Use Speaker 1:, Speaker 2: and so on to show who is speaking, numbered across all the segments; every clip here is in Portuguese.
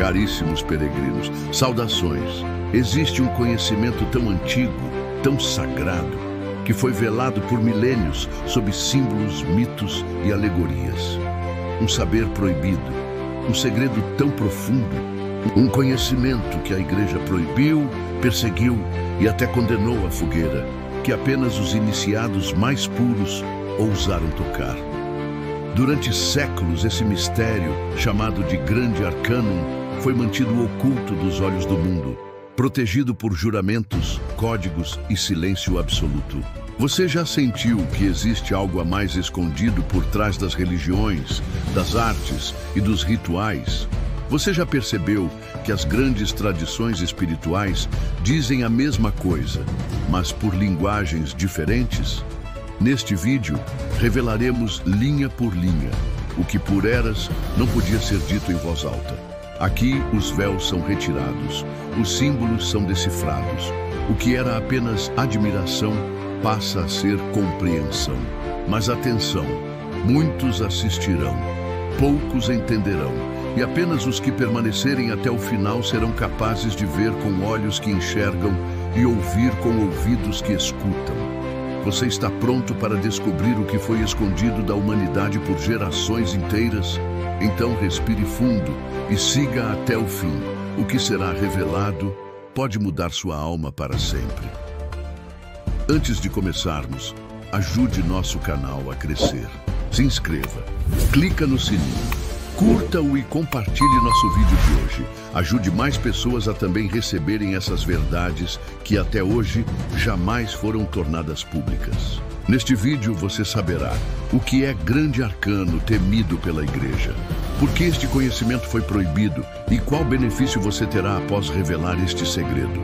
Speaker 1: Caríssimos peregrinos, saudações. Existe um conhecimento tão antigo, tão sagrado, que foi velado por milênios sob símbolos, mitos e alegorias. Um saber proibido, um segredo tão profundo, um conhecimento que a Igreja proibiu, perseguiu e até condenou à fogueira, que apenas os iniciados mais puros ousaram tocar. Durante séculos, esse mistério, chamado de Grande Arcanum, foi mantido oculto dos olhos do mundo, protegido por juramentos, códigos e silêncio absoluto. Você já sentiu que existe algo a mais escondido por trás das religiões, das artes e dos rituais? Você já percebeu que as grandes tradições espirituais dizem a mesma coisa, mas por linguagens diferentes? Neste vídeo, revelaremos linha por linha o que por eras não podia ser dito em voz alta. Aqui, os véus são retirados, os símbolos são decifrados. O que era apenas admiração passa a ser compreensão. Mas atenção, muitos assistirão, poucos entenderão, e apenas os que permanecerem até o final serão capazes de ver com olhos que enxergam e ouvir com ouvidos que escutam. Você está pronto para descobrir o que foi escondido da humanidade por gerações inteiras? Então respire fundo e siga até o fim. O que será revelado pode mudar sua alma para sempre. Antes de começarmos, ajude nosso canal a crescer. Se inscreva, clica no sininho, curta-o e compartilhe nosso vídeo de hoje. Ajude mais pessoas a também receberem essas verdades que até hoje jamais foram tornadas públicas. Neste vídeo você saberá o que é Grande Arcano temido pela Igreja, por que este conhecimento foi proibido e qual benefício você terá após revelar este segredo.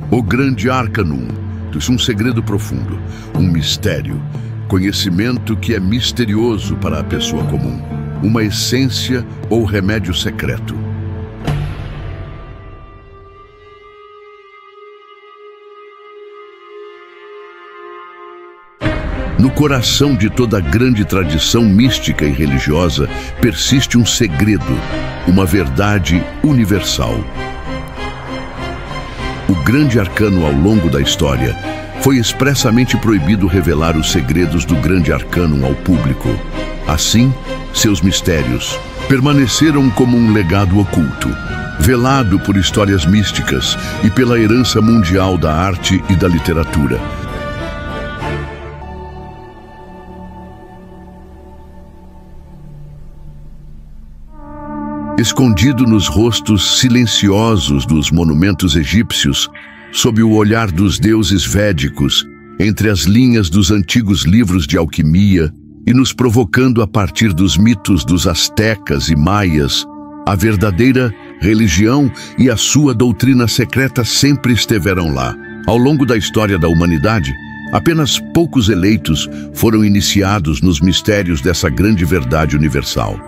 Speaker 1: O Grande Arcanum, um segredo profundo, um mistério, conhecimento que é misterioso para a pessoa comum, uma essência ou remédio secreto. No coração de toda grande tradição mística e religiosa persiste um segredo, uma verdade universal. O Grande Arcano, ao longo da história, foi expressamente proibido revelar os segredos do Grande Arcano ao público. Assim, seus mistérios permaneceram como um legado oculto, velado por histórias místicas e pela herança mundial da arte e da literatura. Escondido nos rostos silenciosos dos monumentos egípcios, sob o olhar dos deuses védicos, entre as linhas dos antigos livros de alquimia e nos provocando a partir dos mitos dos astecas e maias, a verdadeira religião e a sua doutrina secreta sempre estiveram lá. Ao longo da história da humanidade, apenas poucos eleitos foram iniciados nos mistérios dessa grande verdade universal.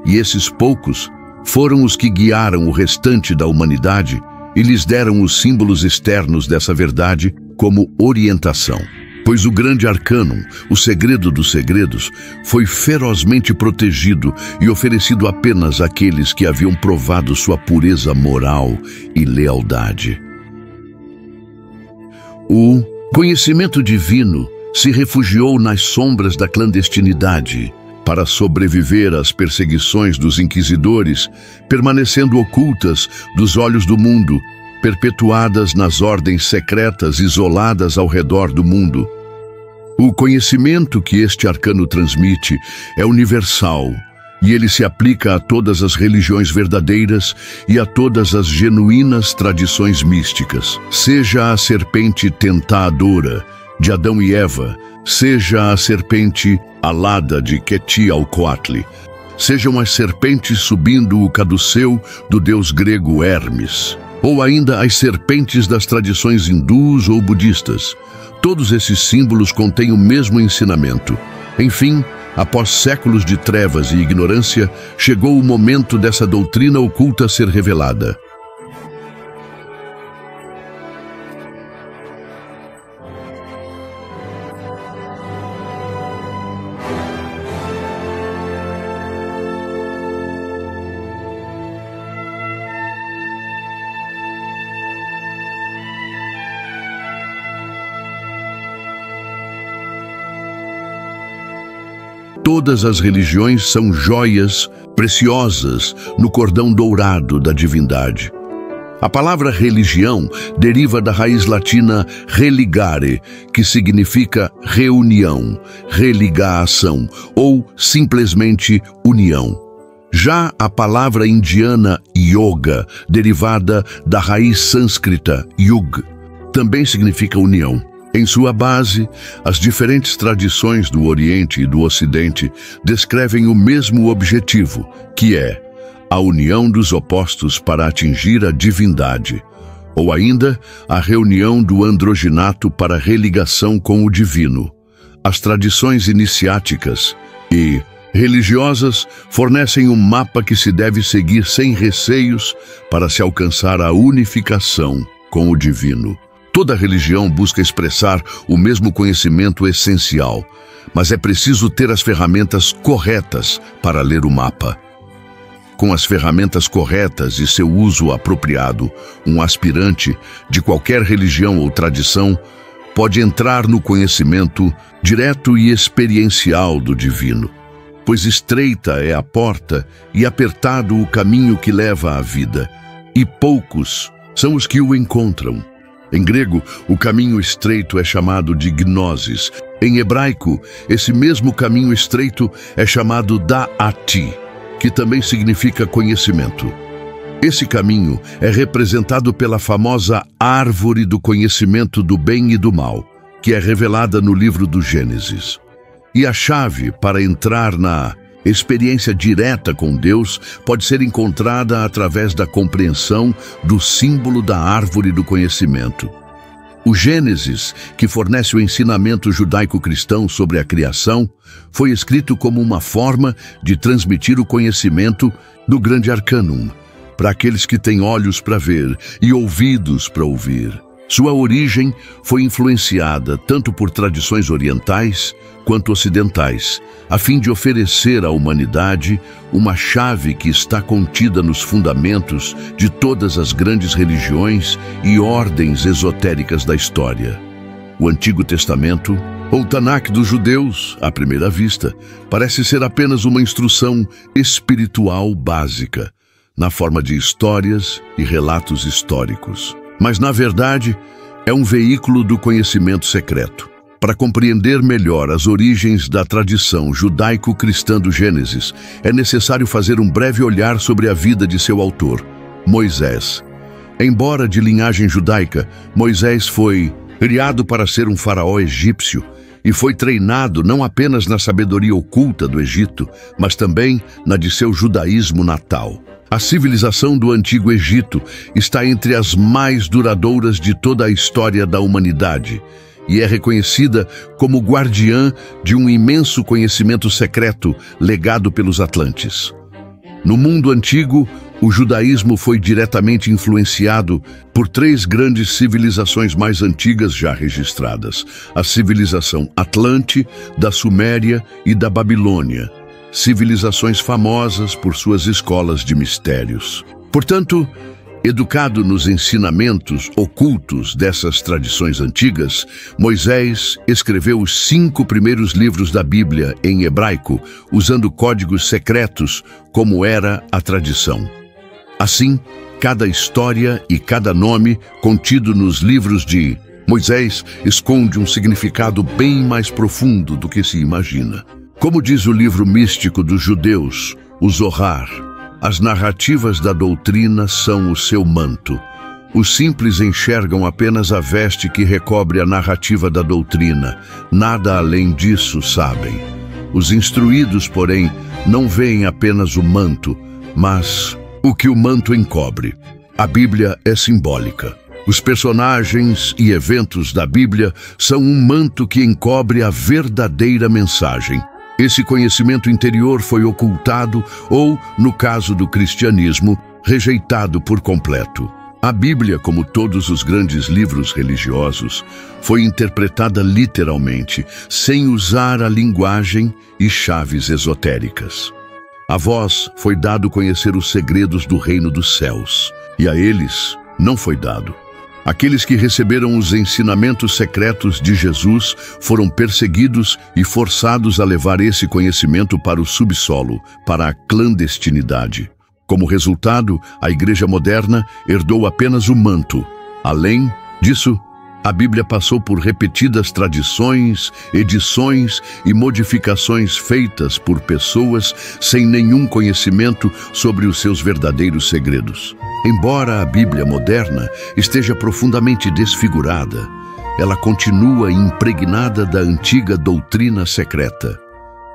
Speaker 1: E esses poucos foram os que guiaram o restante da humanidade e lhes deram os símbolos externos dessa verdade como orientação. Pois o Grande Arcanum, o segredo dos segredos, foi ferozmente protegido e oferecido apenas àqueles que haviam provado sua pureza moral e lealdade. O conhecimento divino se refugiou nas sombras da clandestinidade, para sobreviver às perseguições dos inquisidores, permanecendo ocultas dos olhos do mundo, perpetuadas nas ordens secretas isoladas ao redor do mundo. O conhecimento que este arcano transmite é universal, e ele se aplica a todas as religiões verdadeiras e a todas as genuínas tradições místicas. Seja a serpente tentadora de Adão e Eva, seja a serpente alada de Quetzalcóatl, sejam as serpentes subindo o caduceu do deus grego Hermes, ou ainda as serpentes das tradições hindus ou budistas. Todos esses símbolos contêm o mesmo ensinamento. Enfim, após séculos de trevas e ignorância, chegou o momento dessa doutrina oculta ser revelada. Todas as religiões são joias preciosas no cordão dourado da divindade. A palavra religião deriva da raiz latina religare, que significa reunião, religação ou simplesmente união. Já a palavra indiana yoga, derivada da raiz sânscrita yug, também significa união. Em sua base, as diferentes tradições do Oriente e do Ocidente descrevem o mesmo objetivo, que é a união dos opostos para atingir a divindade, ou ainda a reunião do androginato para religação com o divino. As tradições iniciáticas e religiosas fornecem um mapa que se deve seguir sem receios para se alcançar a unificação com o divino. Toda religião busca expressar o mesmo conhecimento essencial, mas é preciso ter as ferramentas corretas para ler o mapa. Com as ferramentas corretas e seu uso apropriado, um aspirante de qualquer religião ou tradição pode entrar no conhecimento direto e experiencial do divino, pois estreita é a porta e apertado o caminho que leva à vida, e poucos são os que o encontram. Em grego, o caminho estreito é chamado de gnosis. Em hebraico, esse mesmo caminho estreito é chamado da'ati, que também significa conhecimento. Esse caminho é representado pela famosa árvore do conhecimento do bem e do mal, que é revelada no livro do Gênesis. E a chave para entrar na experiência direta com Deus pode ser encontrada através da compreensão do símbolo da árvore do conhecimento. O Gênesis, que fornece o ensinamento judaico-cristão sobre a criação, foi escrito como uma forma de transmitir o conhecimento do grande arcanum para aqueles que têm olhos para ver e ouvidos para ouvir. Sua origem foi influenciada tanto por tradições orientais quanto ocidentais, a fim de oferecer à humanidade uma chave que está contida nos fundamentos de todas as grandes religiões e ordens esotéricas da história. O Antigo Testamento, ou Tanakh dos judeus, à primeira vista, parece ser apenas uma instrução espiritual básica, na forma de histórias e relatos históricos. Mas, na verdade, é um veículo do conhecimento secreto. Para compreender melhor as origens da tradição judaico-cristã do Gênesis, é necessário fazer um breve olhar sobre a vida de seu autor, Moisés. Embora de linhagem judaica, Moisés foi criado para ser um faraó egípcio e foi treinado não apenas na sabedoria oculta do Egito, mas também na de seu judaísmo natal. A civilização do Antigo Egito está entre as mais duradouras de toda a história da humanidade e é reconhecida como guardiã de um imenso conhecimento secreto legado pelos Atlantes. No mundo antigo, o judaísmo foi diretamente influenciado por três grandes civilizações mais antigas já registradas: a civilização Atlante, da Suméria e da Babilônia, civilizações famosas por suas escolas de mistérios. Portanto, educado nos ensinamentos ocultos dessas tradições antigas, Moisés escreveu os 5 primeiros livros da Bíblia em hebraico, usando códigos secretos, como era a tradição. Assim, cada história e cada nome contido nos livros de Moisés esconde um significado bem mais profundo do que se imagina. Como diz o livro místico dos judeus, o Zohar, as narrativas da doutrina são o seu manto. Os simples enxergam apenas a veste que recobre a narrativa da doutrina. Nada além disso sabem. Os instruídos, porém, não veem apenas o manto, mas o que o manto encobre. A Bíblia é simbólica. Os personagens e eventos da Bíblia são um manto que encobre a verdadeira mensagem. Esse conhecimento interior foi ocultado ou, no caso do cristianismo, rejeitado por completo. A Bíblia, como todos os grandes livros religiosos, foi interpretada literalmente, sem usar a linguagem e chaves esotéricas. A vós foi dado conhecer os segredos do reino dos céus, e a eles não foi dado. Aqueles que receberam os ensinamentos secretos de Jesus foram perseguidos e forçados a levar esse conhecimento para o subsolo, para a clandestinidade. Como resultado, a Igreja moderna herdou apenas o manto. Além disso, a Bíblia passou por repetidas tradições, edições e modificações feitas por pessoas sem nenhum conhecimento sobre os seus verdadeiros segredos. Embora a Bíblia moderna esteja profundamente desfigurada, ela continua impregnada da antiga doutrina secreta.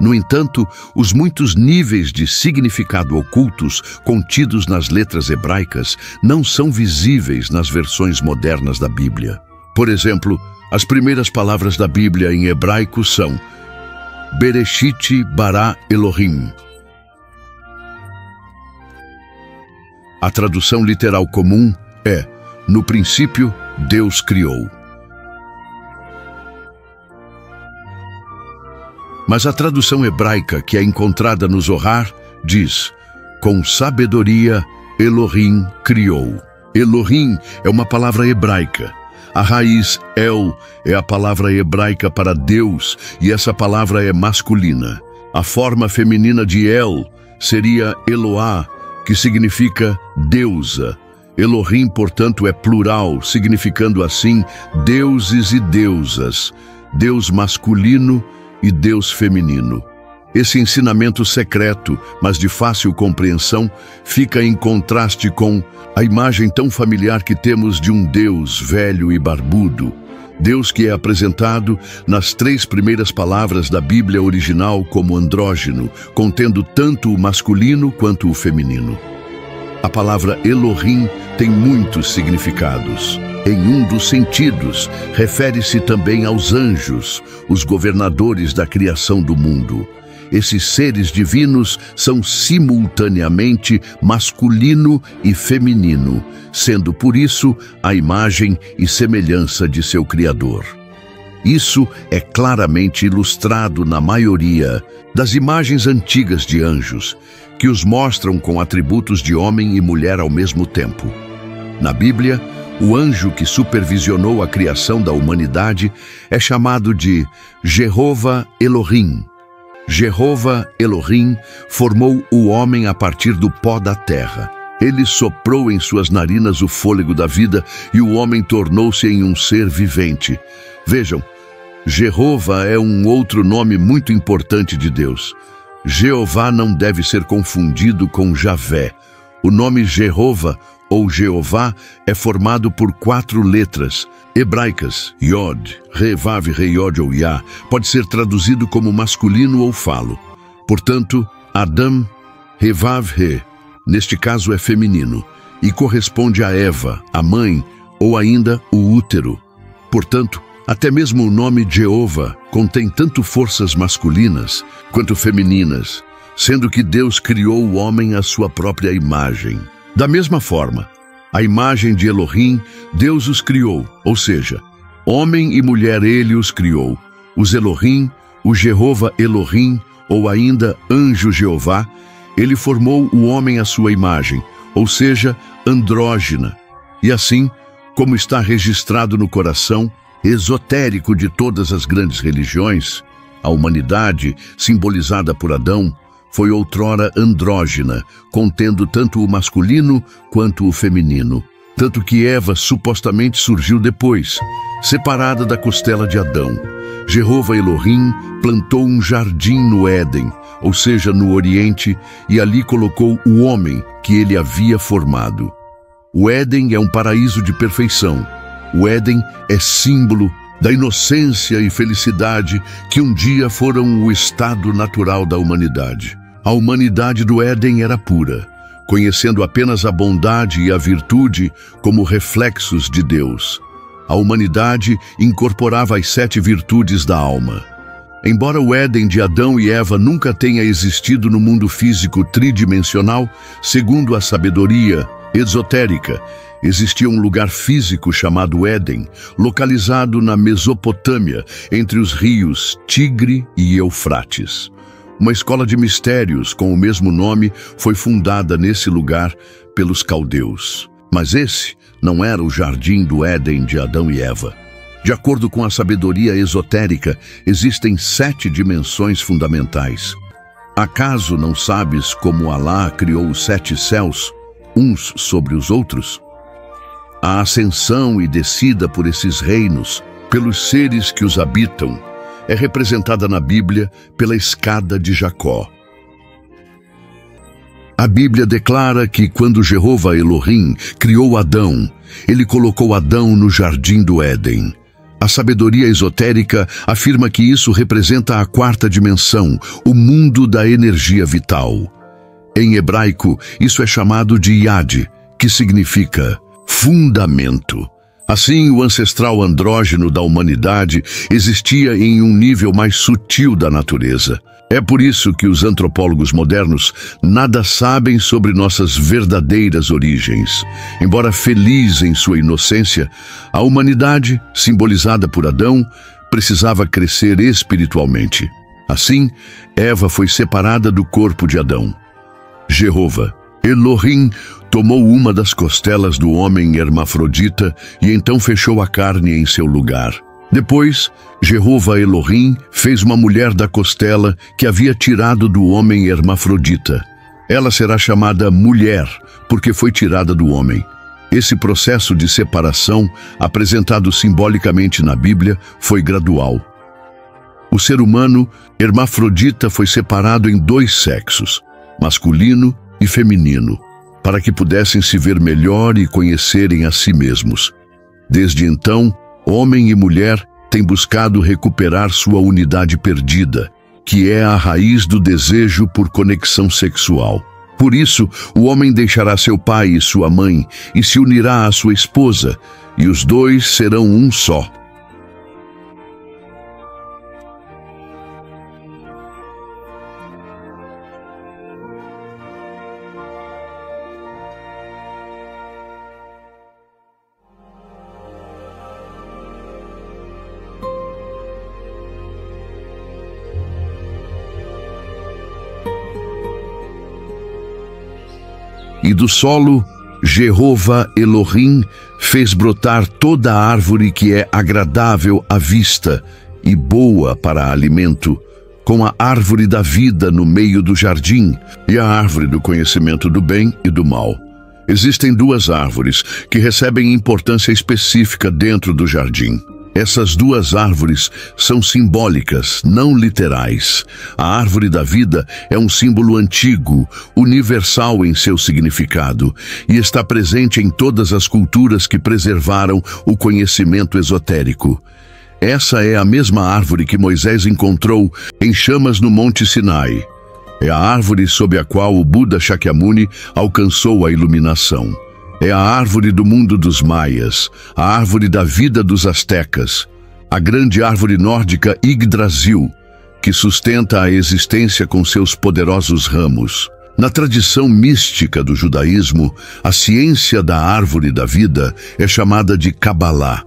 Speaker 1: No entanto, os muitos níveis de significado ocultos contidos nas letras hebraicas não são visíveis nas versões modernas da Bíblia. Por exemplo, as primeiras palavras da Bíblia em hebraico são Bereshit bara Elohim. A tradução literal comum é no princípio, Deus criou. Mas a tradução hebraica que é encontrada no Zohar diz, com sabedoria, Elohim criou. Elohim é uma palavra hebraica. A raiz El é a palavra hebraica para Deus e essa palavra é masculina. A forma feminina de El seria Eloá, que significa deusa. Elohim, portanto, é plural, significando assim deuses e deusas, Deus masculino e Deus feminino. Esse ensinamento secreto, mas de fácil compreensão, fica em contraste com a imagem tão familiar que temos de um Deus velho e barbudo. Deus que é apresentado nas 3 primeiras palavras da Bíblia original como andrógeno, contendo tanto o masculino quanto o feminino. A palavra Elohim tem muitos significados. Em um dos sentidos, refere-se também aos anjos, os governadores da criação do mundo. Esses seres divinos são simultaneamente masculino e feminino, sendo por isso a imagem e semelhança de seu Criador. Isso é claramente ilustrado na maioria das imagens antigas de anjos, que os mostram com atributos de homem e mulher ao mesmo tempo. Na Bíblia, o anjo que supervisionou a criação da humanidade é chamado de Jeová Elohim. Jeová Elohim formou o homem a partir do pó da terra. Ele soprou em suas narinas o fôlego da vida e o homem tornou-se em um ser vivente. Vejam, Jeová é um outro nome muito importante de Deus. Jeová não deve ser confundido com Javé. O nome Jeová ou Jeová é formado por 4 letras hebraicas, Yod, Re, Vav, Re, Yod ou Yah, pode ser traduzido como masculino ou falo. Portanto, Adam, Re, Vav, Re, neste caso é feminino, e corresponde a Eva, a mãe, ou ainda o útero. Portanto, até mesmo o nome Jeová contém tanto forças masculinas quanto femininas, sendo que Deus criou o homem à sua própria imagem. Da mesma forma, a imagem de Elohim, Deus os criou, ou seja, homem e mulher ele os criou. Os Elohim, o Jeová Elohim, ou ainda anjo Jeová, ele formou o homem à sua imagem, ou seja, andrógina. E assim, como está registrado no coração esotérico de todas as grandes religiões, a humanidade, simbolizada por Adão, foi outrora andrógina, contendo tanto o masculino quanto o feminino. Tanto que Eva supostamente surgiu depois, separada da costela de Adão. Jeová Elohim plantou um jardim no Éden, ou seja, no Oriente, e ali colocou o homem que ele havia formado. O Éden é um paraíso de perfeição. O Éden é símbolo da inocência e felicidade que um dia foram o estado natural da humanidade. A humanidade do Éden era pura, conhecendo apenas a bondade e a virtude como reflexos de Deus. A humanidade incorporava as 7 virtudes da alma. Embora o Éden de Adão e Eva nunca tenha existido no mundo físico tridimensional, segundo a sabedoria esotérica, existia um lugar físico chamado Éden, localizado na Mesopotâmia, entre os rios Tigre e Eufrates. Uma escola de mistérios com o mesmo nome foi fundada nesse lugar pelos caldeus. Mas esse não era o jardim do Éden de Adão e Eva. De acordo com a sabedoria esotérica, existem 7 dimensões fundamentais. Acaso não sabes como Alá criou os 7 céus, uns sobre os outros? A ascensão e descida por esses reinos, pelos seres que os habitam, é representada na Bíblia pela escada de Jacó. A Bíblia declara que quando Jeová Elohim criou Adão, ele colocou Adão no jardim do Éden. A sabedoria esotérica afirma que isso representa a 4ª dimensão, o mundo da energia vital. Em hebraico, isso é chamado de Yad, que significa fundamento. Assim, o ancestral andrógeno da humanidade existia em um nível mais sutil da natureza. É por isso que os antropólogos modernos nada sabem sobre nossas verdadeiras origens. Embora feliz em sua inocência, a humanidade, simbolizada por Adão, precisava crescer espiritualmente. Assim, Eva foi separada do corpo de Adão. Jeová Elohim tomou uma das costelas do homem hermafrodita e então fechou a carne em seu lugar. Depois, Jeová Elohim fez uma mulher da costela que havia tirado do homem hermafrodita. Ela será chamada mulher, porque foi tirada do homem. Esse processo de separação, apresentado simbolicamente na Bíblia, foi gradual. O ser humano hermafrodita foi separado em 2 sexos, masculino e feminino, para que pudessem se ver melhor e conhecerem a si mesmos. Desde então, homem e mulher têm buscado recuperar sua unidade perdida, que é a raiz do desejo por conexão sexual. Por isso, o homem deixará seu pai e sua mãe e se unirá à sua esposa, e os 2 serão um só. E do solo, Jeová Elohim fez brotar toda a árvore que é agradável à vista e boa para alimento, com a árvore da vida no meio do jardim e a árvore do conhecimento do bem e do mal. Existem 2 árvores que recebem importância específica dentro do jardim. Essas 2 árvores são simbólicas, não literais. A árvore da vida é um símbolo antigo, universal em seu significado, e está presente em todas as culturas que preservaram o conhecimento esotérico. Essa é a mesma árvore que Moisés encontrou em chamas no Monte Sinai. É a árvore sob a qual o Buda Shakyamuni alcançou a iluminação. É a árvore do mundo dos maias, a árvore da vida dos astecas, a grande árvore nórdica Yggdrasil, que sustenta a existência com seus poderosos ramos. Na tradição mística do judaísmo, a ciência da árvore da vida é chamada de Kabbalah,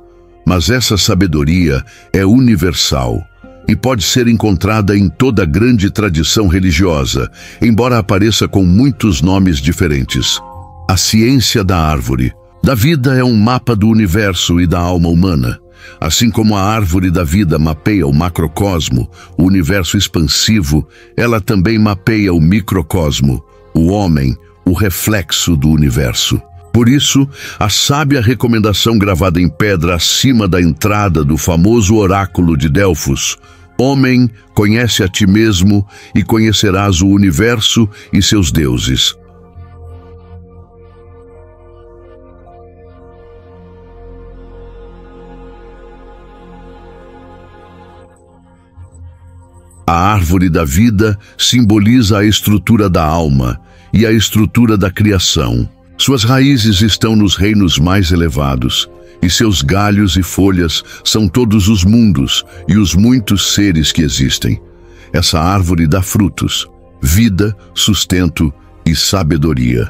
Speaker 1: mas essa sabedoria é universal e pode ser encontrada em toda grande tradição religiosa, embora apareça com muitos nomes diferentes. A ciência da árvore da vida é um mapa do universo e da alma humana. Assim como a árvore da vida mapeia o macrocosmo, o universo expansivo, ela também mapeia o microcosmo, o homem, o reflexo do universo. Por isso, a sábia recomendação gravada em pedra acima da entrada do famoso oráculo de Delfos: homem, conhece a ti mesmo e conhecerás o universo e seus deuses. A árvore da vida simboliza a estrutura da alma e a estrutura da criação. Suas raízes estão nos reinos mais elevados, e seus galhos e folhas são todos os mundos e os muitos seres que existem. Essa árvore dá frutos, vida, sustento e sabedoria.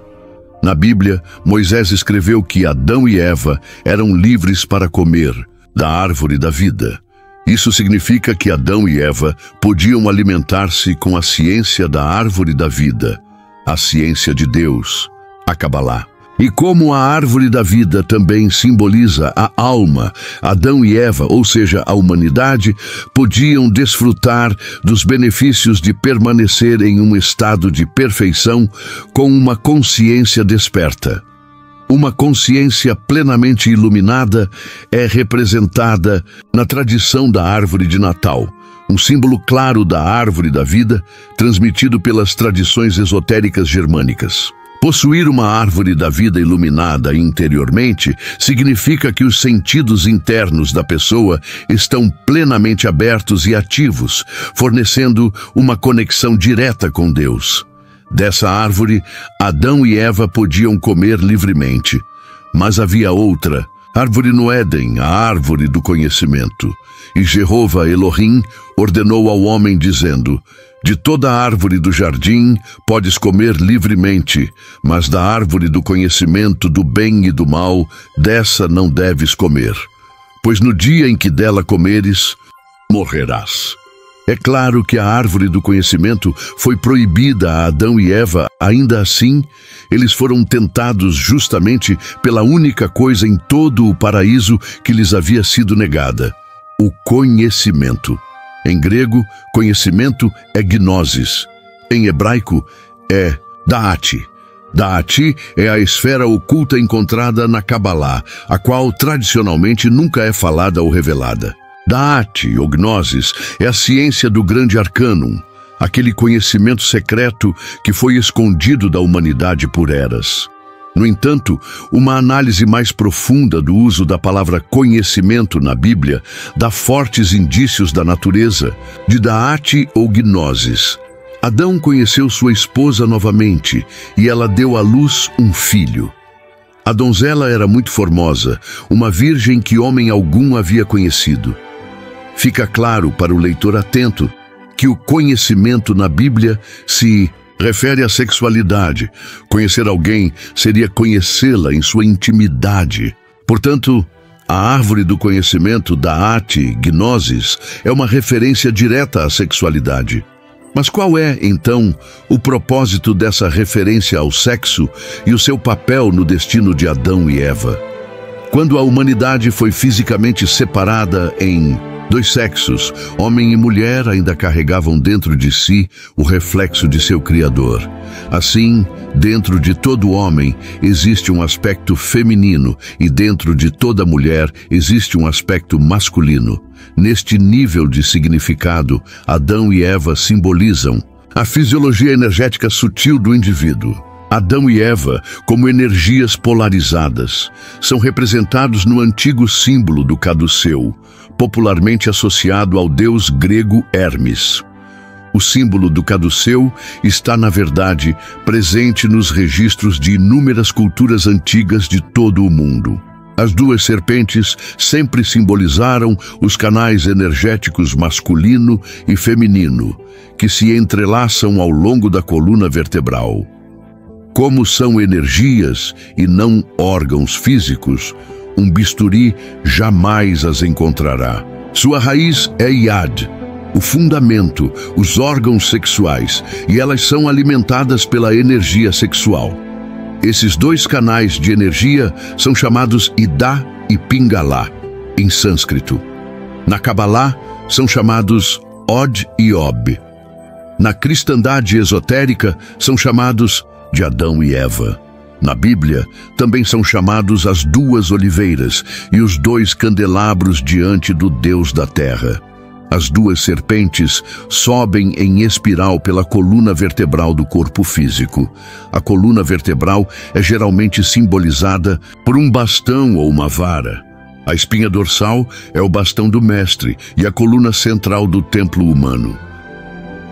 Speaker 1: Na Bíblia, Moisés escreveu que Adão e Eva eram livres para comer da árvore da vida. Isso significa que Adão e Eva podiam alimentar-se com a ciência da árvore da vida, a ciência de Deus, a Kabbalah. E como a árvore da vida também simboliza a alma, Adão e Eva, ou seja, a humanidade, podiam desfrutar dos benefícios de permanecer em um estado de perfeição com uma consciência desperta. Uma consciência plenamente iluminada é representada na tradição da árvore de Natal, um símbolo claro da árvore da vida, transmitido pelas tradições esotéricas germânicas. Possuir uma árvore da vida iluminada interiormente significa que os sentidos internos da pessoa estão plenamente abertos e ativos, fornecendo uma conexão direta com Deus. Dessa árvore, Adão e Eva podiam comer livremente. Mas havia outra, árvore no Éden, a árvore do conhecimento. E Jeová Elohim ordenou ao homem dizendo: de toda árvore do jardim podes comer livremente, mas da árvore do conhecimento do bem e do mal, dessa não deves comer, pois no dia em que dela comeres, morrerás. É claro que a árvore do conhecimento foi proibida a Adão e Eva, ainda assim, eles foram tentados justamente pela única coisa em todo o paraíso que lhes havia sido negada: o conhecimento. Em grego, conhecimento é gnosis. Em hebraico, é da'ati. Da'ati é a esfera oculta encontrada na Kabbalah, a qual tradicionalmente nunca é falada ou revelada. Da'ati, ou gnosis, é a ciência do grande arcanum, aquele conhecimento secreto que foi escondido da humanidade por eras. No entanto, uma análise mais profunda do uso da palavra conhecimento na Bíblia dá fortes indícios da natureza de Da'ati ou gnosis. Adão conheceu sua esposa novamente e ela deu à luz um filho. A donzela era muito formosa, uma virgem que homem algum havia conhecido. Fica claro para o leitor atento que o conhecimento na Bíblia se refere à sexualidade. Conhecer alguém seria conhecê-la em sua intimidade. Portanto, a árvore do conhecimento, Da'ati, gnosis, é uma referência direta à sexualidade. Mas qual é, então, o propósito dessa referência ao sexo e o seu papel no destino de Adão e Eva? Quando a humanidade foi fisicamente separada em dois sexos, homem e mulher ainda carregavam dentro de si o reflexo de seu Criador. Assim, dentro de todo homem existe um aspecto feminino e dentro de toda mulher existe um aspecto masculino. Neste nível de significado, Adão e Eva simbolizam a fisiologia energética sutil do indivíduo. Adão e Eva, como energias polarizadas, são representados no antigo símbolo do caduceu, popularmente associado ao deus grego Hermes. O símbolo do caduceu está, na verdade, presente nos registros de inúmeras culturas antigas de todo o mundo. As duas serpentes sempre simbolizaram os canais energéticos masculino e feminino, que se entrelaçam ao longo da coluna vertebral. Como são energias e não órgãos físicos, um bisturi jamais as encontrará. Sua raiz é Yad, o fundamento, os órgãos sexuais, e elas são alimentadas pela energia sexual. Esses dois canais de energia são chamados Ida e Pingala, em sânscrito. Na Kabbalah, são chamados Od e Ob. Na cristandade esotérica, são chamados de Adão e Eva. Na Bíblia, também são chamados as duas oliveiras e os dois candelabros diante do Deus da terra. As duas serpentes sobem em espiral pela coluna vertebral do corpo físico. A coluna vertebral é geralmente simbolizada por um bastão ou uma vara. A espinha dorsal é o bastão do mestre e a coluna central do templo humano.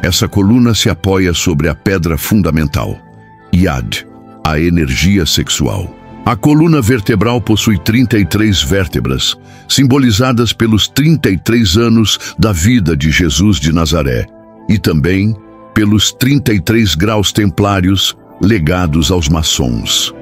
Speaker 1: Essa coluna se apoia sobre a pedra fundamental, Yad, a energia sexual. A coluna vertebral possui 33 vértebras, simbolizadas pelos 33 anos da vida de Jesus de Nazaré, e também pelos 33 graus templários legados aos maçons.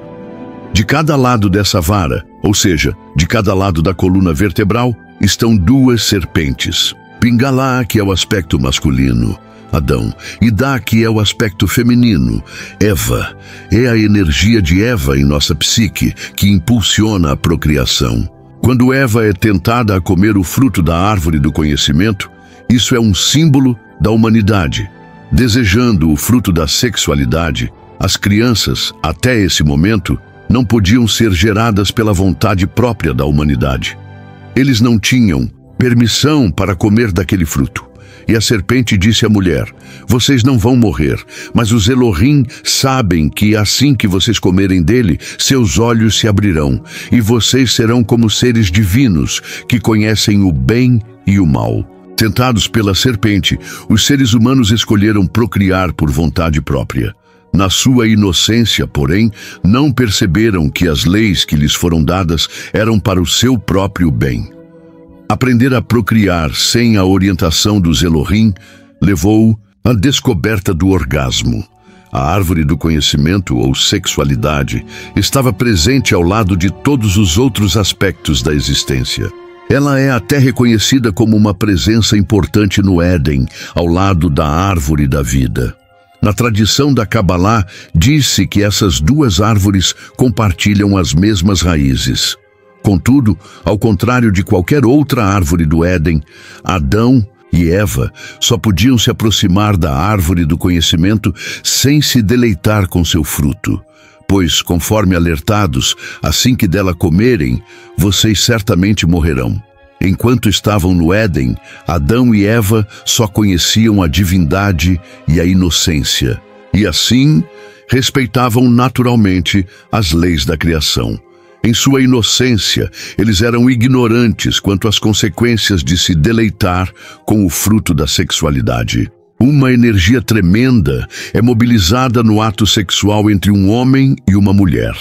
Speaker 1: De cada lado dessa vara, ou seja, de cada lado da coluna vertebral, estão duas serpentes. Pingala, que é o aspecto masculino, Adão, e Dá, que é o aspecto feminino. Eva é a energia de Eva em nossa psique, que impulsiona a procriação. Quando Eva é tentada a comer o fruto da árvore do conhecimento, isso é um símbolo da humanidade. Desejando o fruto da sexualidade, as crianças, até esse momento, não podiam ser geradas pela vontade própria da humanidade. Eles não tinham permissão para comer daquele fruto. E a serpente disse à mulher: vocês não vão morrer, mas os Elohim sabem que assim que vocês comerem dele, seus olhos se abrirão, e vocês serão como seres divinos, que conhecem o bem e o mal. Tentados pela serpente, os seres humanos escolheram procriar por vontade própria. Na sua inocência, porém, não perceberam que as leis que lhes foram dadas eram para o seu próprio bem. Aprender a procriar sem a orientação dos Elohim levou à descoberta do orgasmo. A árvore do conhecimento, ou sexualidade, estava presente ao lado de todos os outros aspectos da existência. Ela é até reconhecida como uma presença importante no Éden, ao lado da árvore da vida. Na tradição da Kabbalah, diz-se que essas duas árvores compartilham as mesmas raízes. Contudo, ao contrário de qualquer outra árvore do Éden, Adão e Eva só podiam se aproximar da árvore do conhecimento sem se deleitar com seu fruto. Pois, conforme alertados, assim que dela comerem, vocês certamente morrerão. Enquanto estavam no Éden, Adão e Eva só conheciam a divindade e a inocência, e assim respeitavam naturalmente as leis da criação. Em sua inocência, eles eram ignorantes quanto às consequências de se deleitar com o fruto da sexualidade. Uma energia tremenda é mobilizada no ato sexual entre um homem e uma mulher.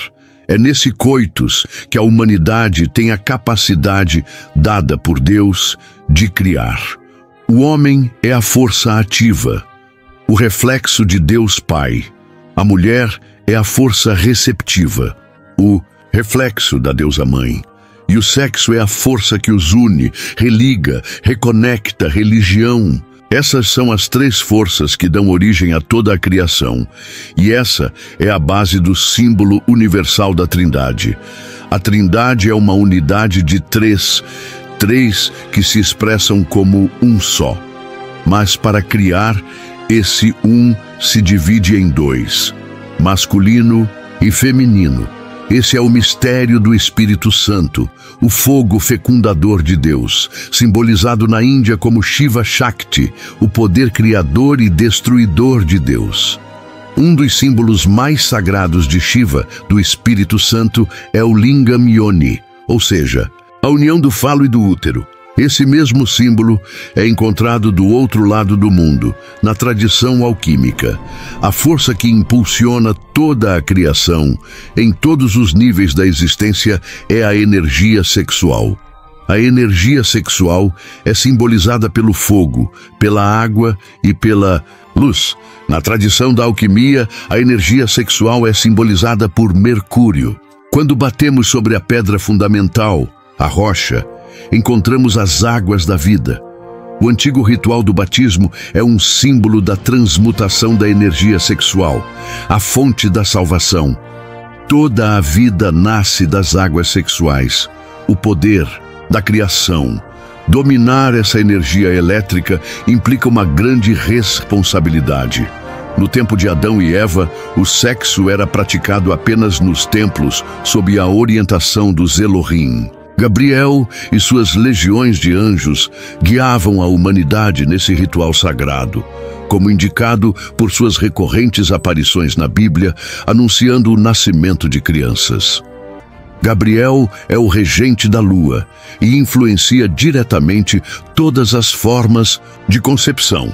Speaker 1: É nesse coitus que a humanidade tem a capacidade dada por Deus de criar. O homem é a força ativa, o reflexo de Deus Pai. A mulher é a força receptiva, o reflexo da deusa mãe. E o sexo é a força que os une, religa, reconecta, religião. Essas são as três forças que dão origem a toda a criação. E essa é a base do símbolo universal da Trindade. A Trindade é uma unidade de três que se expressam como um só. Mas para criar, esse um se divide em dois, masculino e feminino. Esse é o mistério do Espírito Santo, o fogo fecundador de Deus, simbolizado na Índia como Shiva Shakti, o poder criador e destruidor de Deus. Um dos símbolos mais sagrados de Shiva, do Espírito Santo, é o Lingam Yoni, ou seja, a união do falo e do útero. Esse mesmo símbolo é encontrado do outro lado do mundo, na tradição alquímica. A força que impulsiona toda a criação, em todos os níveis da existência, é a energia sexual. A energia sexual é simbolizada pelo fogo, pela água e pela luz. Na tradição da alquimia, a energia sexual é simbolizada por Mercúrio. Quando batemos sobre a pedra fundamental, a rocha, encontramos as águas da vida. O antigo ritual do batismo é um símbolo da transmutação da energia sexual, a fonte da salvação. Toda a vida nasce das águas sexuais, o poder da criação. Dominar essa energia elétrica implica uma grande responsabilidade. No tempo de Adão e Eva, o sexo era praticado apenas nos templos, sob a orientação dos Elohim. Gabriel e suas legiões de anjos guiavam a humanidade nesse ritual sagrado, como indicado por suas recorrentes aparições na Bíblia, anunciando o nascimento de crianças. Gabriel é o regente da lua e influencia diretamente todas as formas de concepção.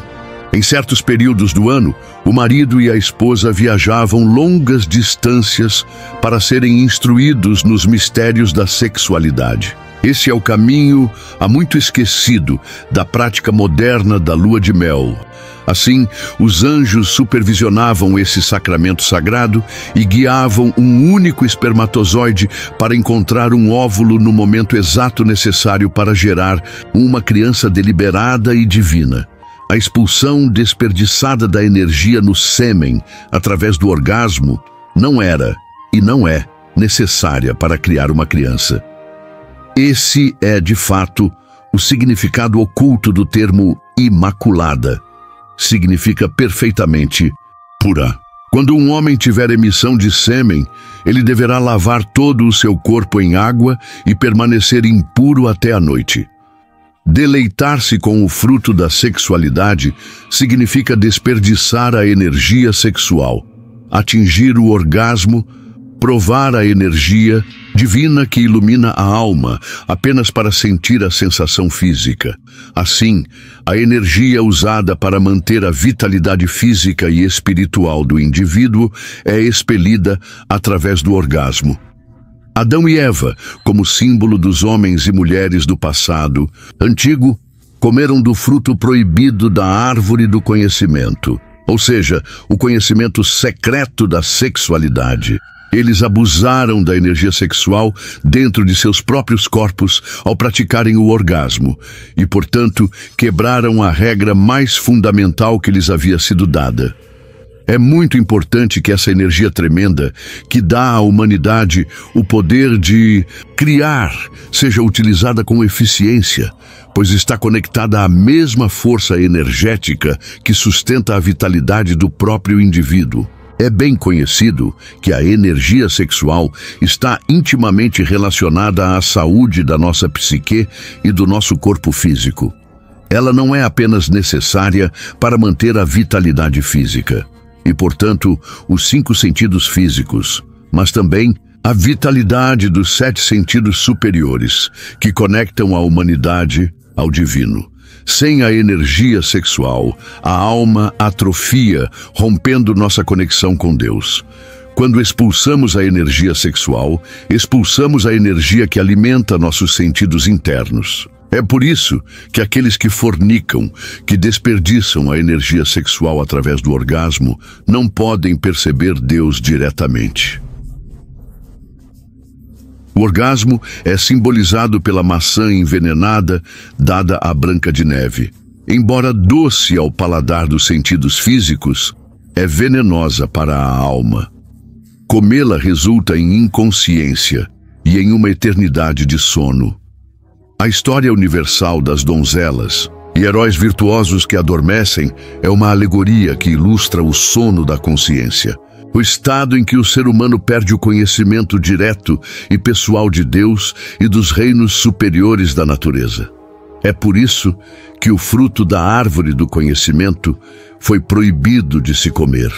Speaker 1: Em certos períodos do ano, o marido e a esposa viajavam longas distâncias para serem instruídos nos mistérios da sexualidade. Esse é o caminho, há muito esquecido, da prática moderna da lua de mel. Assim, os anjos supervisionavam esse sacramento sagrado e guiavam um único espermatozoide para encontrar um óvulo no momento exato necessário para gerar uma criança deliberada e divina. A expulsão desperdiçada da energia no sêmen através do orgasmo não era e não é necessária para criar uma criança. Esse é, de fato, o significado oculto do termo imaculada. Significa perfeitamente pura. Quando um homem tiver emissão de sêmen, ele deverá lavar todo o seu corpo em água e permanecer impuro até a noite. Deleitar-se com o fruto da sexualidade significa desperdiçar a energia sexual, atingir o orgasmo, provar a energia divina que ilumina a alma apenas para sentir a sensação física. Assim, a energia usada para manter a vitalidade física e espiritual do indivíduo é expelida através do orgasmo. Adão e Eva, como símbolo dos homens e mulheres do passado antigo, comeram do fruto proibido da árvore do conhecimento, ou seja, o conhecimento secreto da sexualidade. Eles abusaram da energia sexual dentro de seus próprios corpos ao praticarem o orgasmo e, portanto, quebraram a regra mais fundamental que lhes havia sido dada. É muito importante que essa energia tremenda, que dá à humanidade o poder de criar, seja utilizada com eficiência, pois está conectada à mesma força energética que sustenta a vitalidade do próprio indivíduo. É bem conhecido que a energia sexual está intimamente relacionada à saúde da nossa psique e do nosso corpo físico. Ela não é apenas necessária para manter a vitalidade física e, portanto, os 5 sentidos físicos, mas também a vitalidade dos 7 sentidos superiores, que conectam a humanidade ao divino. Sem a energia sexual, a alma atrofia, rompendo nossa conexão com Deus. Quando expulsamos a energia sexual, expulsamos a energia que alimenta nossos sentidos internos. É por isso que aqueles que fornicam, que desperdiçam a energia sexual através do orgasmo, não podem perceber Deus diretamente. O orgasmo é simbolizado pela maçã envenenada dada à Branca de Neve. Embora doce ao paladar dos sentidos físicos, é venenosa para a alma. Comê-la resulta em inconsciência e em uma eternidade de sono. A história universal das donzelas e heróis virtuosos que adormecem é uma alegoria que ilustra o sono da consciência. O estado em que o ser humano perde o conhecimento direto e pessoal de Deus e dos reinos superiores da natureza. É por isso que o fruto da árvore do conhecimento foi proibido de se comer.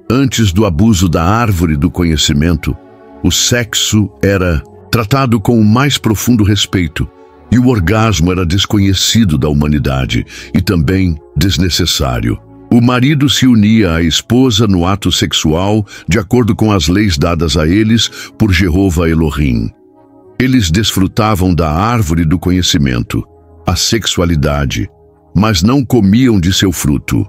Speaker 1: Antes do abuso da árvore do conhecimento, o sexo era tratado com o mais profundo respeito e o orgasmo era desconhecido da humanidade e também desnecessário. O marido se unia à esposa no ato sexual de acordo com as leis dadas a eles por Jeová Elohim. Eles desfrutavam da árvore do conhecimento, a sexualidade, mas não comiam de seu fruto.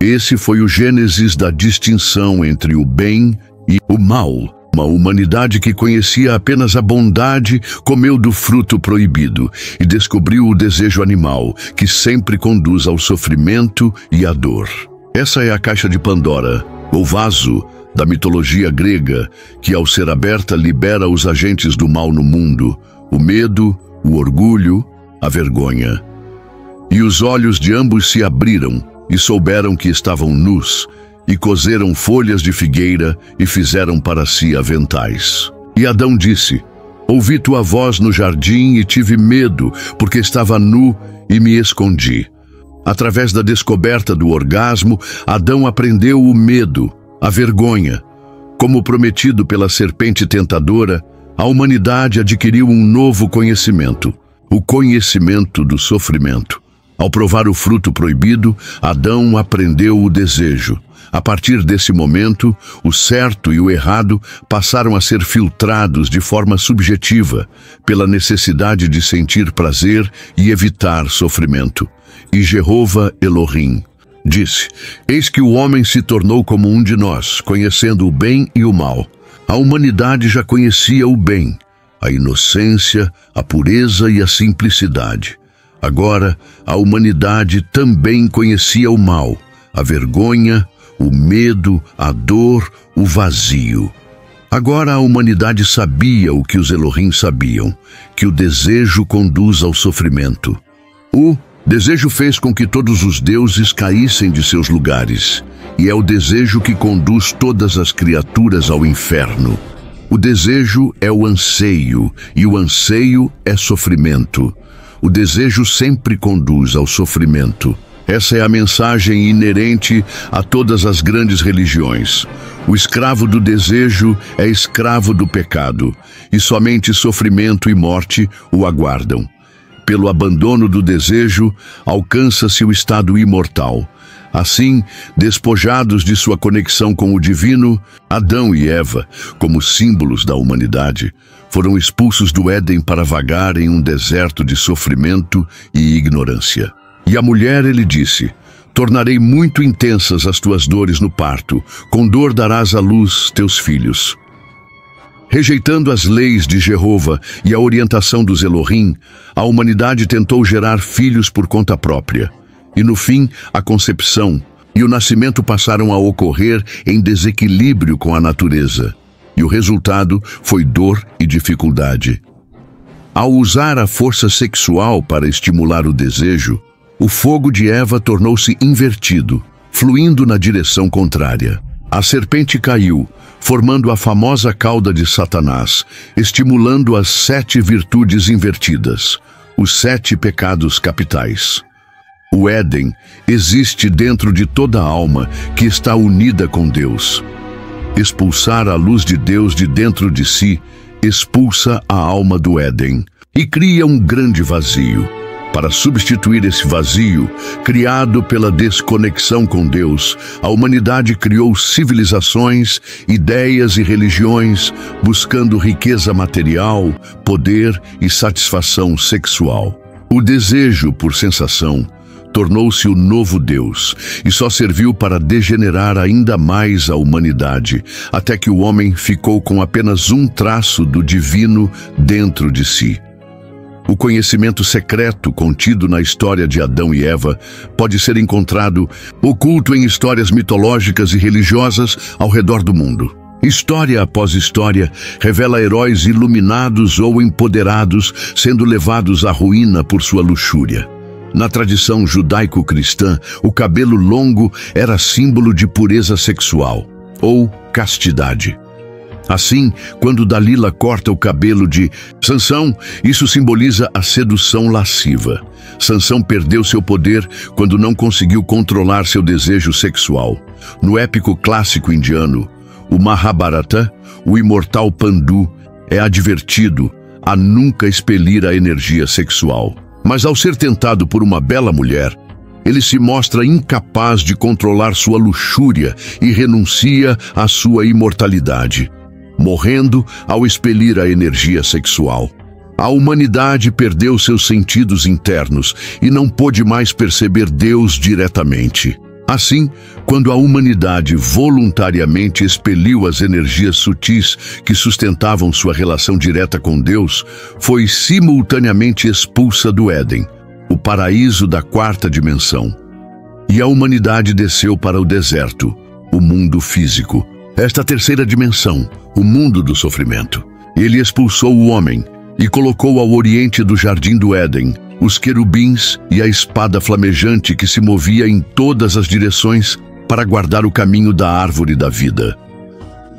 Speaker 1: Esse foi o gênesis da distinção entre o bem e o mal. Uma humanidade que conhecia apenas a bondade comeu do fruto proibido e descobriu o desejo animal, que sempre conduz ao sofrimento e à dor. Essa é a caixa de Pandora, ou vaso, da mitologia grega, que ao ser aberta libera os agentes do mal no mundo, o medo, o orgulho, a vergonha. E os olhos de ambos se abriram e souberam que estavam nus, e coseram folhas de figueira e fizeram para si aventais. E Adão disse: ouvi tua voz no jardim e tive medo, porque estava nu e me escondi. Através da descoberta do orgasmo, Adão aprendeu o medo, a vergonha. Como prometido pela serpente tentadora, a humanidade adquiriu um novo conhecimento, o conhecimento do sofrimento. Ao provar o fruto proibido, Adão aprendeu o desejo. A partir desse momento, o certo e o errado passaram a ser filtrados de forma subjetiva, pela necessidade de sentir prazer e evitar sofrimento. E Jeová Elohim disse: eis que o homem se tornou como um de nós, conhecendo o bem e o mal. A humanidade já conhecia o bem, a inocência, a pureza e a simplicidade. Agora, a humanidade também conhecia o mal, a vergonha, o medo, a dor, o vazio. Agora a humanidade sabia o que os Elohim sabiam, que o desejo conduz ao sofrimento. O desejo fez com que todos os deuses caíssem de seus lugares, e é o desejo que conduz todas as criaturas ao inferno. O desejo é o anseio, e o anseio é sofrimento. O desejo sempre conduz ao sofrimento. Essa é a mensagem inerente a todas as grandes religiões. O escravo do desejo é escravo do pecado, e somente sofrimento e morte o aguardam. Pelo abandono do desejo, alcança-se o estado imortal. Assim, despojados de sua conexão com o divino, Adão e Eva, como símbolos da humanidade, foram expulsos do Éden para vagar em um deserto de sofrimento e ignorância. E à mulher ele disse: tornarei muito intensas as tuas dores no parto, com dor darás à luz teus filhos. Rejeitando as leis de Jeová e a orientação dos Elohim, a humanidade tentou gerar filhos por conta própria. E no fim, a concepção e o nascimento passaram a ocorrer em desequilíbrio com a natureza. E o resultado foi dor e dificuldade. Ao usar a força sexual para estimular o desejo, o fogo de Eva tornou-se invertido, fluindo na direção contrária. A serpente caiu, formando a famosa cauda de Satanás, estimulando as 7 virtudes invertidas, os 7 pecados capitais. O Éden existe dentro de toda a alma que está unida com Deus. Expulsar a luz de Deus de dentro de si expulsa a alma do Éden e cria um grande vazio. Para substituir esse vazio, criado pela desconexão com Deus, a humanidade criou civilizações, ideias e religiões, buscando riqueza material, poder e satisfação sexual. O desejo por sensação tornou-se o novo Deus e só serviu para degenerar ainda mais a humanidade, até que o homem ficou com apenas um traço do divino dentro de si. O conhecimento secreto contido na história de Adão e Eva pode ser encontrado oculto em histórias mitológicas e religiosas ao redor do mundo. História após história revela heróis iluminados ou empoderados sendo levados à ruína por sua luxúria. Na tradição judaico-cristã, o cabelo longo era símbolo de pureza sexual, ou castidade. Assim, quando Dalila corta o cabelo de Sansão, isso simboliza a sedução lasciva. Sansão perdeu seu poder quando não conseguiu controlar seu desejo sexual. No épico clássico indiano, o Mahabharata, o imortal Pandu é advertido a nunca expelir a energia sexual. Mas ao ser tentado por uma bela mulher, ele se mostra incapaz de controlar sua luxúria e renuncia à sua imortalidade, morrendo ao expelir a energia sexual. A humanidade perdeu seus sentidos internos e não pôde mais perceber Deus diretamente. Assim, quando a humanidade voluntariamente expeliu as energias sutis que sustentavam sua relação direta com Deus, foi simultaneamente expulsa do Éden, o paraíso da 4ª dimensão. E a humanidade desceu para o deserto, o mundo físico. Esta 3ª dimensão, o mundo do sofrimento. Ele expulsou o homem e colocou ao oriente do jardim do Éden os querubins e a espada flamejante que se movia em todas as direções para guardar o caminho da árvore da vida.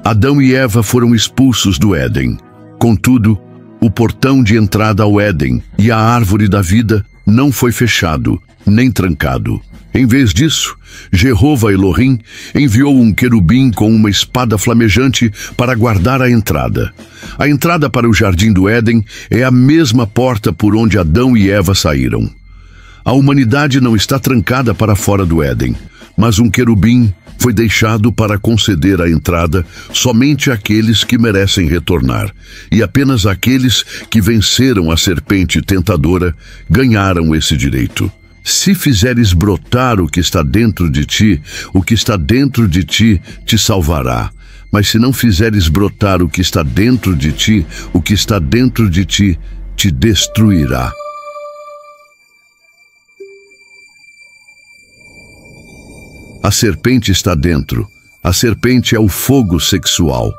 Speaker 1: Adão e Eva foram expulsos do Éden. Contudo, o portão de entrada ao Éden e a árvore da vida não foi fechado, nem trancado. Em vez disso, Jeová Elohim enviou um querubim com uma espada flamejante para guardar a entrada. A entrada para o jardim do Éden é a mesma porta por onde Adão e Eva saíram. A humanidade não está trancada para fora do Éden, mas um querubim foi deixado para conceder a entrada somente àqueles que merecem retornar, e apenas aqueles que venceram a serpente tentadora ganharam esse direito. Se fizeres brotar o que está dentro de ti, o que está dentro de ti te salvará. Mas se não fizeres brotar o que está dentro de ti, o que está dentro de ti te destruirá. A serpente está dentro. A serpente é o fogo sexual.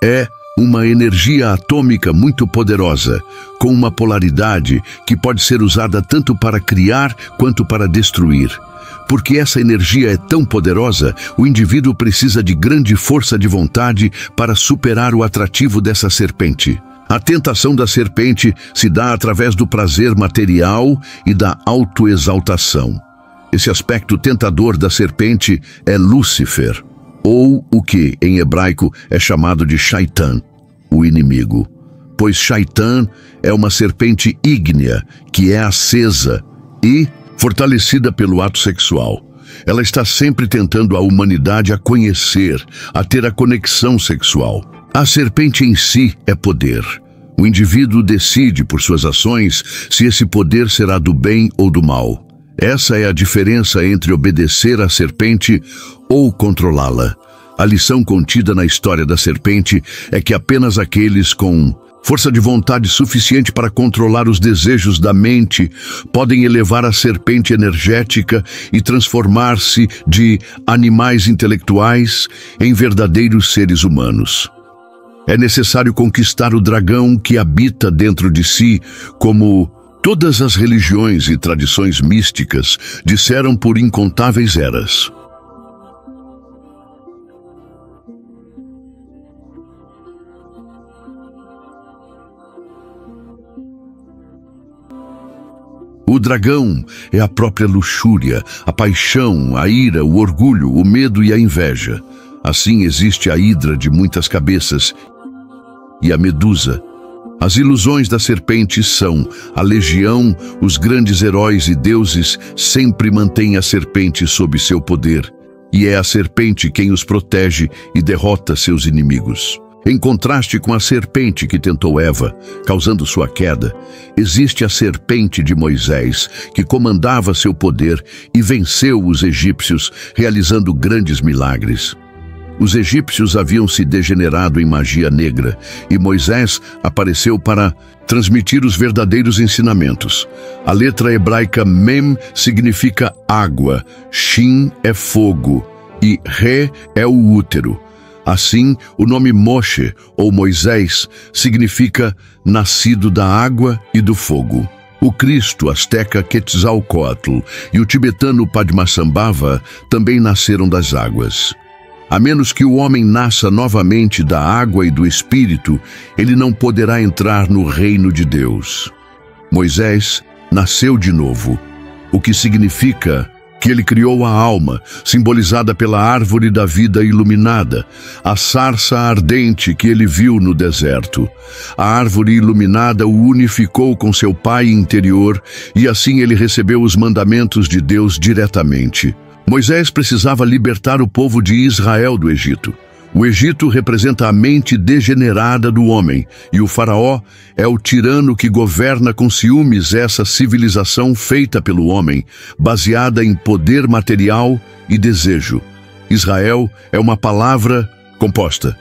Speaker 1: É uma energia atômica muito poderosa, com uma polaridade que pode ser usada tanto para criar quanto para destruir. Porque essa energia é tão poderosa, o indivíduo precisa de grande força de vontade para superar o atrativo dessa serpente. A tentação da serpente se dá através do prazer material e da autoexaltação. Esse aspecto tentador da serpente é Lúcifer, ou o que, em hebraico, é chamado de Shaitan, o inimigo. Pois Shaitan é uma serpente ígnea, que é acesa e fortalecida pelo ato sexual. Ela está sempre tentando a humanidade a conhecer, a ter a conexão sexual. A serpente em si é poder. O indivíduo decide por suas ações se esse poder será do bem ou do mal. Essa é a diferença entre obedecer à serpente ou controlá-la. A lição contida na história da serpente é que apenas aqueles com força de vontade suficiente para controlar os desejos da mente podem elevar a serpente energética e transformar-se de animais intelectuais em verdadeiros seres humanos. É necessário conquistar o dragão que habita dentro de si, como todas as religiões e tradições místicas disseram por incontáveis eras. O dragão é a própria luxúria, a paixão, a ira, o orgulho, o medo e a inveja. Assim existe a hidra de muitas cabeças e a medusa. As ilusões da serpente são a legião, os grandes heróis e deuses sempre mantêm a serpente sob seu poder, e é a serpente quem os protege e derrota seus inimigos. Em contraste com a serpente que tentou Eva, causando sua queda, existe a serpente de Moisés, que comandava seu poder e venceu os egípcios, realizando grandes milagres. Os egípcios haviam se degenerado em magia negra, e Moisés apareceu para transmitir os verdadeiros ensinamentos. A letra hebraica Mem significa água, Shin é fogo e Re é o útero. Assim, o nome Moshe, ou Moisés, significa nascido da água e do fogo. O Cristo asteca Quetzalcóatl e o tibetano Padmasambhava também nasceram das águas. A menos que o homem nasça novamente da água e do Espírito, ele não poderá entrar no reino de Deus. Moisés nasceu de novo, o que significa que ele criou a alma, simbolizada pela árvore da vida iluminada, a sarça ardente que ele viu no deserto. A árvore iluminada o unificou com seu Pai interior e assim ele recebeu os mandamentos de Deus diretamente. Moisés precisava libertar o povo de Israel do Egito. O Egito representa a mente degenerada do homem, e o faraó é o tirano que governa com ciúmes essa civilização feita pelo homem, baseada em poder material e desejo. Israel é uma palavra composta.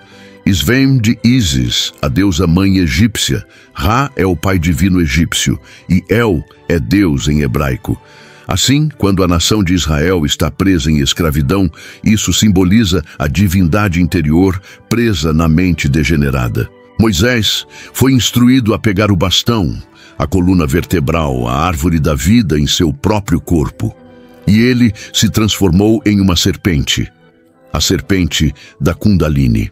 Speaker 1: Vem de Isis, a deusa mãe egípcia. Ra é o pai divino egípcio, e El é Deus em hebraico. Assim, quando a nação de Israel está presa em escravidão, isso simboliza a divindade interior presa na mente degenerada. Moisés foi instruído a pegar o bastão, a coluna vertebral, a árvore da vida em seu próprio corpo. E ele se transformou em uma serpente, a serpente da Kundalini.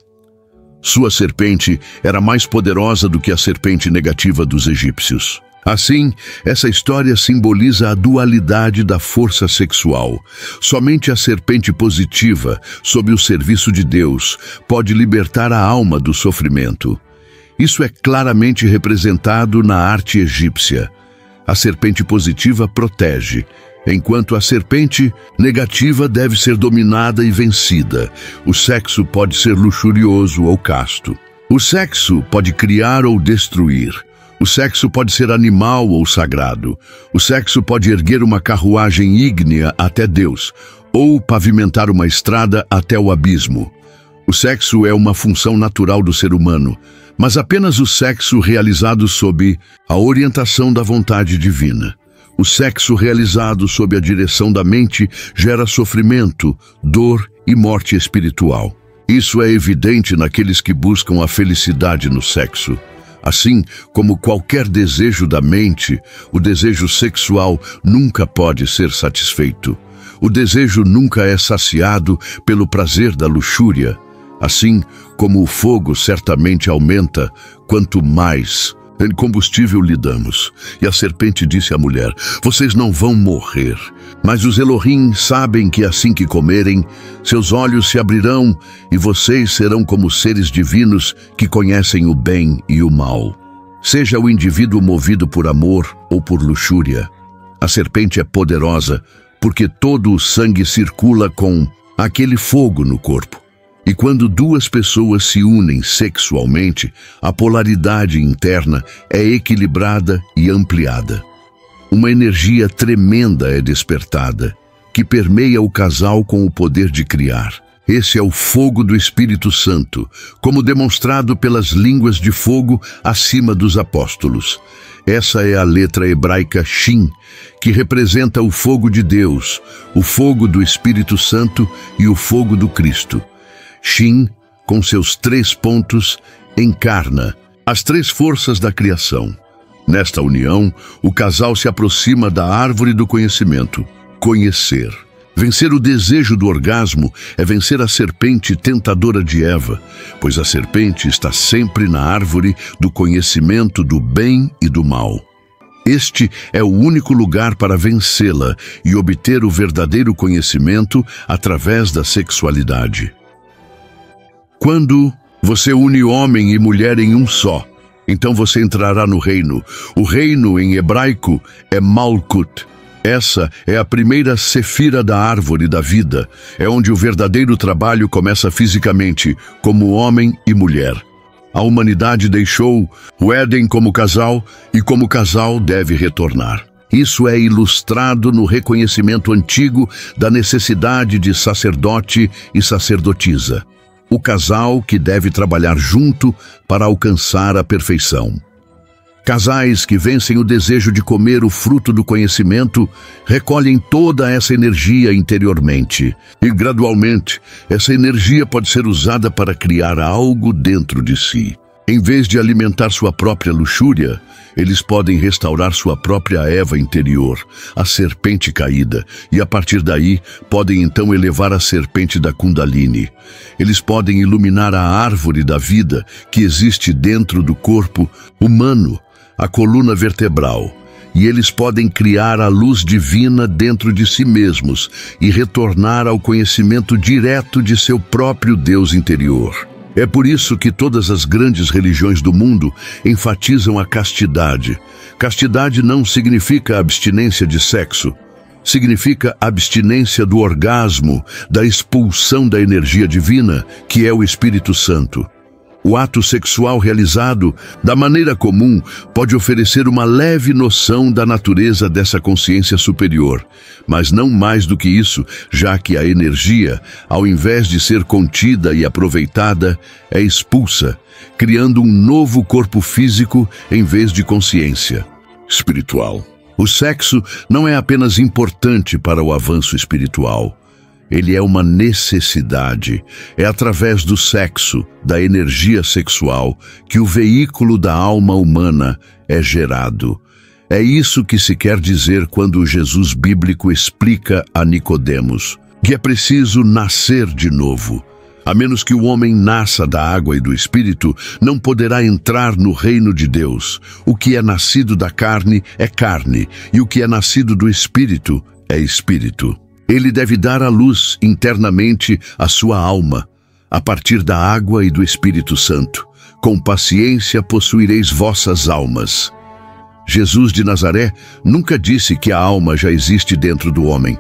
Speaker 1: Sua serpente era mais poderosa do que a serpente negativa dos egípcios. Assim, essa história simboliza a dualidade da força sexual. Somente a serpente positiva, sob o serviço de Deus, pode libertar a alma do sofrimento. Isso é claramente representado na arte egípcia. A serpente positiva protege, enquanto a serpente negativa deve ser dominada e vencida. O sexo pode ser luxurioso ou casto. O sexo pode criar ou destruir. O sexo pode ser animal ou sagrado. O sexo pode erguer uma carruagem ígnea até Deus, ou pavimentar uma estrada até o abismo. O sexo é uma função natural do ser humano, mas apenas o sexo realizado sob a orientação da vontade divina. O sexo realizado sob a direção da mente gera sofrimento, dor e morte espiritual. Isso é evidente naqueles que buscam a felicidade no sexo. Assim como qualquer desejo da mente, o desejo sexual nunca pode ser satisfeito. O desejo nunca é saciado pelo prazer da luxúria. Assim como o fogo certamente aumenta quanto mais em combustível lhe damos. E a serpente disse à mulher: vocês não vão morrer, mas os Elohim sabem que assim que comerem, seus olhos se abrirão e vocês serão como seres divinos que conhecem o bem e o mal. Seja o indivíduo movido por amor ou por luxúria, a serpente é poderosa porque todo o sangue circula com aquele fogo no corpo. E quando duas pessoas se unem sexualmente, a polaridade interna é equilibrada e ampliada. Uma energia tremenda é despertada, que permeia o casal com o poder de criar. Esse é o fogo do Espírito Santo, como demonstrado pelas línguas de fogo acima dos apóstolos. Essa é a letra hebraica Shin, que representa o fogo de Deus, o fogo do Espírito Santo e o fogo do Cristo. Shin, com seus 3 pontos, encarna as 3 forças da criação. Nesta união, o casal se aproxima da árvore do conhecimento, conhecer. Vencer o desejo do orgasmo é vencer a serpente tentadora de Eva, pois a serpente está sempre na árvore do conhecimento do bem e do mal. Este é o único lugar para vencê-la e obter o verdadeiro conhecimento através da sexualidade. Quando você une homem e mulher em um só, então você entrará no reino. O reino em hebraico é Malkut. Essa é a primeira sefira da árvore da vida. É onde o verdadeiro trabalho começa fisicamente, como homem e mulher. A humanidade deixou o Éden como casal e como casal deve retornar. Isso é ilustrado no reconhecimento antigo da necessidade de sacerdote e sacerdotisa. O casal que deve trabalhar junto para alcançar a perfeição. Casais que vencem o desejo de comer o fruto do conhecimento recolhem toda essa energia interiormente. E gradualmente, essa energia pode ser usada para criar algo dentro de si. Em vez de alimentar sua própria luxúria, eles podem restaurar sua própria Eva interior, a serpente caída, e a partir daí podem então elevar a serpente da Kundalini. Eles podem iluminar a árvore da vida que existe dentro do corpo humano, a coluna vertebral, e eles podem criar a luz divina dentro de si mesmos e retornar ao conhecimento direto de seu próprio Deus interior. É por isso que todas as grandes religiões do mundo enfatizam a castidade. Castidade não significa abstinência de sexo. Significa abstinência do orgasmo, da expulsão da energia divina, que é o Espírito Santo. O ato sexual realizado da maneira comum pode oferecer uma leve noção da natureza dessa consciência superior, mas não mais do que isso, já que a energia, ao invés de ser contida e aproveitada, é expulsa, criando um novo corpo físico em vez de consciência espiritual. O sexo não é apenas importante para o avanço espiritual. Ele é uma necessidade. É através do sexo, da energia sexual, que o veículo da alma humana é gerado. É isso que se quer dizer quando o Jesus bíblico explica a Nicodemos que é preciso nascer de novo. A menos que o homem nasça da água e do Espírito, não poderá entrar no reino de Deus. O que é nascido da carne é carne, e o que é nascido do Espírito é Espírito. Ele deve dar à luz internamente a sua alma, a partir da água e do Espírito Santo. Com paciência possuireis vossas almas. Jesus de Nazaré nunca disse que a alma já existe dentro do homem.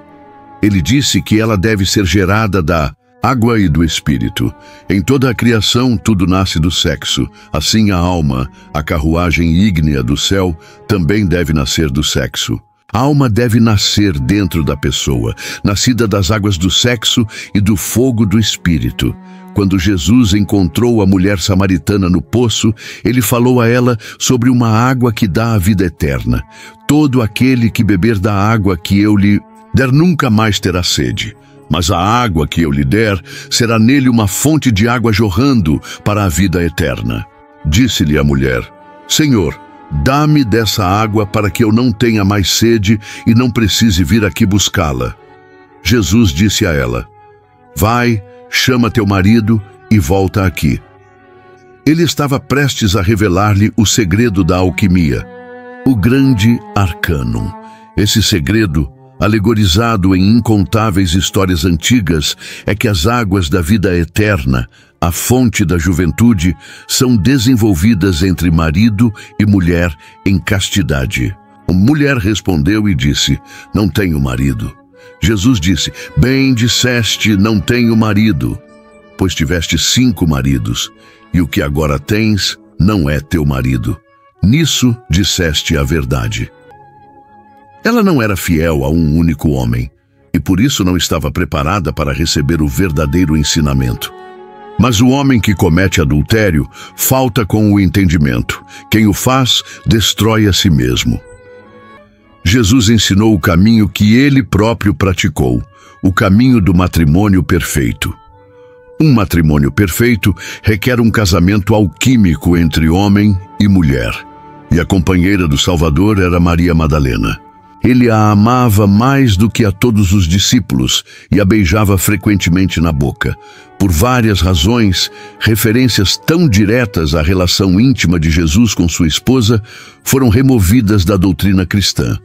Speaker 1: Ele disse que ela deve ser gerada da água e do Espírito. Em toda a criação tudo nasce do sexo. Assim a alma, a carruagem ígnea do céu, também deve nascer do sexo. A alma deve nascer dentro da pessoa, nascida das águas do sexo e do fogo do Espírito. Quando Jesus encontrou a mulher samaritana no poço, ele falou a ela sobre uma água que dá a vida eterna. Todo aquele que beber da água que eu lhe der nunca mais terá sede. Mas a água que eu lhe der será nele uma fonte de água jorrando para a vida eterna. Disse-lhe a mulher: Senhor, dá-me dessa água para que eu não tenha mais sede e não precise vir aqui buscá-la. Jesus disse a ela: Vai, chama teu marido e volta aqui. Ele estava prestes a revelar-lhe o segredo da alquimia, o grande arcanum. Esse segredo, alegorizado em incontáveis histórias antigas, é que as águas da vida eterna, a fonte da juventude, são desenvolvidas entre marido e mulher em castidade. A mulher respondeu e disse: Não tenho marido. Jesus disse: Bem disseste, não tenho marido, pois tiveste 5 maridos, e o que agora tens não é teu marido. Nisso disseste a verdade. Ela não era fiel a um único homem, e por isso não estava preparada para receber o verdadeiro ensinamento. Mas o homem que comete adultério falta com o entendimento. Quem o faz, destrói a si mesmo. Jesus ensinou o caminho que ele próprio praticou, o caminho do matrimônio perfeito. Um matrimônio perfeito requer um casamento alquímico entre homem e mulher. E a companheira do Salvador era Maria Madalena. Ele a amava mais do que a todos os discípulos e a beijava frequentemente na boca. Por várias razões, referências tão diretas à relação íntima de Jesus com sua esposa foram removidas da doutrina cristã.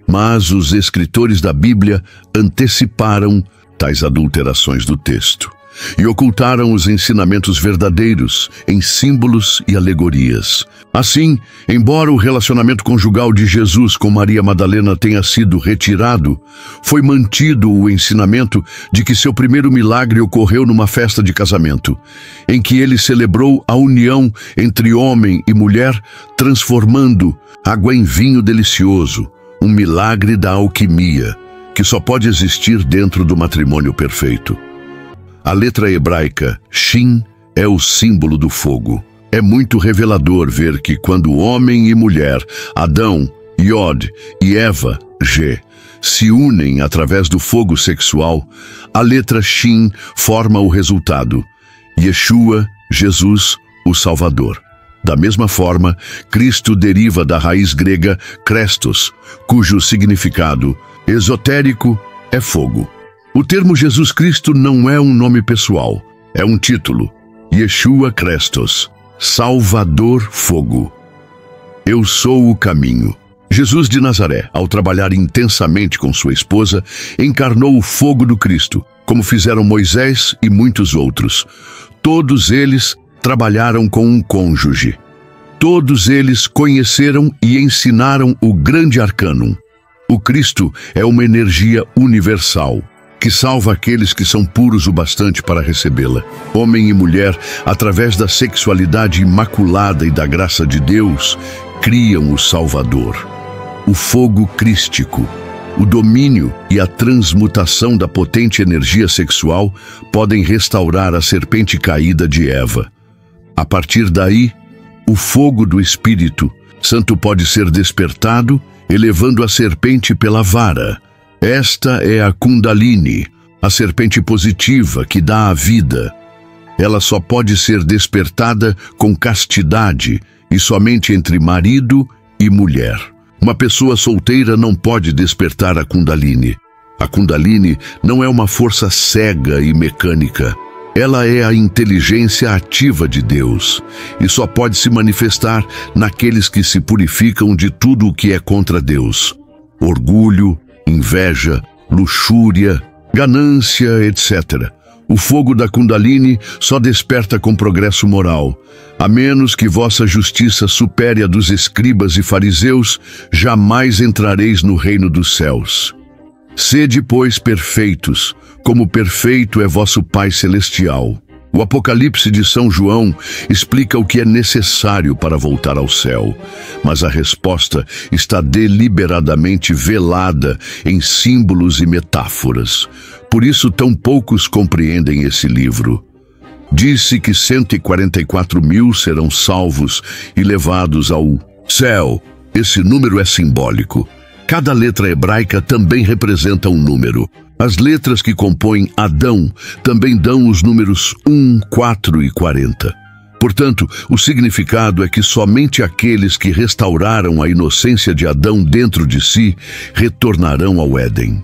Speaker 1: Mas os escritores da Bíblia anteciparam tais adulterações do texto e ocultaram os ensinamentos verdadeiros em símbolos e alegorias. Assim, embora o relacionamento conjugal de Jesus com Maria Madalena tenha sido retirado, foi mantido o ensinamento de que seu primeiro milagre ocorreu numa festa de casamento, em que ele celebrou a união entre homem e mulher, transformando água em vinho delicioso, um milagre da alquimia, que só pode existir dentro do matrimônio perfeito. A letra hebraica Shin é o símbolo do fogo. É muito revelador ver que quando homem e mulher, Adão, Yod, e Eva, G, se unem através do fogo sexual, a letra Shin forma o resultado: Yeshua, Jesus, o Salvador. Da mesma forma, Cristo deriva da raiz grega Krestos, cujo significado esotérico é fogo. O termo Jesus Cristo não é um nome pessoal, é um título: Yeshua Krestos, Salvador Fogo. Eu sou o caminho. Jesus de Nazaré, ao trabalhar intensamente com sua esposa, encarnou o fogo do Cristo, como fizeram Moisés e muitos outros. Todos eles trabalharam com um cônjuge. Todos eles conheceram e ensinaram o grande arcanum. O Cristo é uma energia universal, que salva aqueles que são puros o bastante para recebê-la. Homem e mulher, através da sexualidade imaculada e da graça de Deus, criam o Salvador. O fogo crístico, o domínio e a transmutação da potente energia sexual podem restaurar a serpente caída de Eva. A partir daí, o fogo do Espírito Santo pode ser despertado, elevando a serpente pela vara. Esta é a Kundalini, a serpente positiva que dá a vida. Ela só pode ser despertada com castidade e somente entre marido e mulher. Uma pessoa solteira não pode despertar a Kundalini. A Kundalini não é uma força cega e mecânica. Ela é a inteligência ativa de Deus e só pode se manifestar naqueles que se purificam de tudo o que é contra Deus: orgulho, inveja, luxúria, ganância, etc. O fogo da Kundalini só desperta com progresso moral. A menos que vossa justiça supere a dos escribas e fariseus, jamais entrareis no reino dos céus. Sede, pois, perfeitos, como perfeito é vosso Pai Celestial. O Apocalipse de São João explica o que é necessário para voltar ao céu, mas a resposta está deliberadamente velada em símbolos e metáforas. Por isso tão poucos compreendem esse livro. Disse que 144 mil serão salvos e levados ao céu. Esse número é simbólico. Cada letra hebraica também representa um número. As letras que compõem Adão também dão os números 1, 4 e 40. Portanto, o significado é que somente aqueles que restauraram a inocência de Adão dentro de si retornarão ao Éden.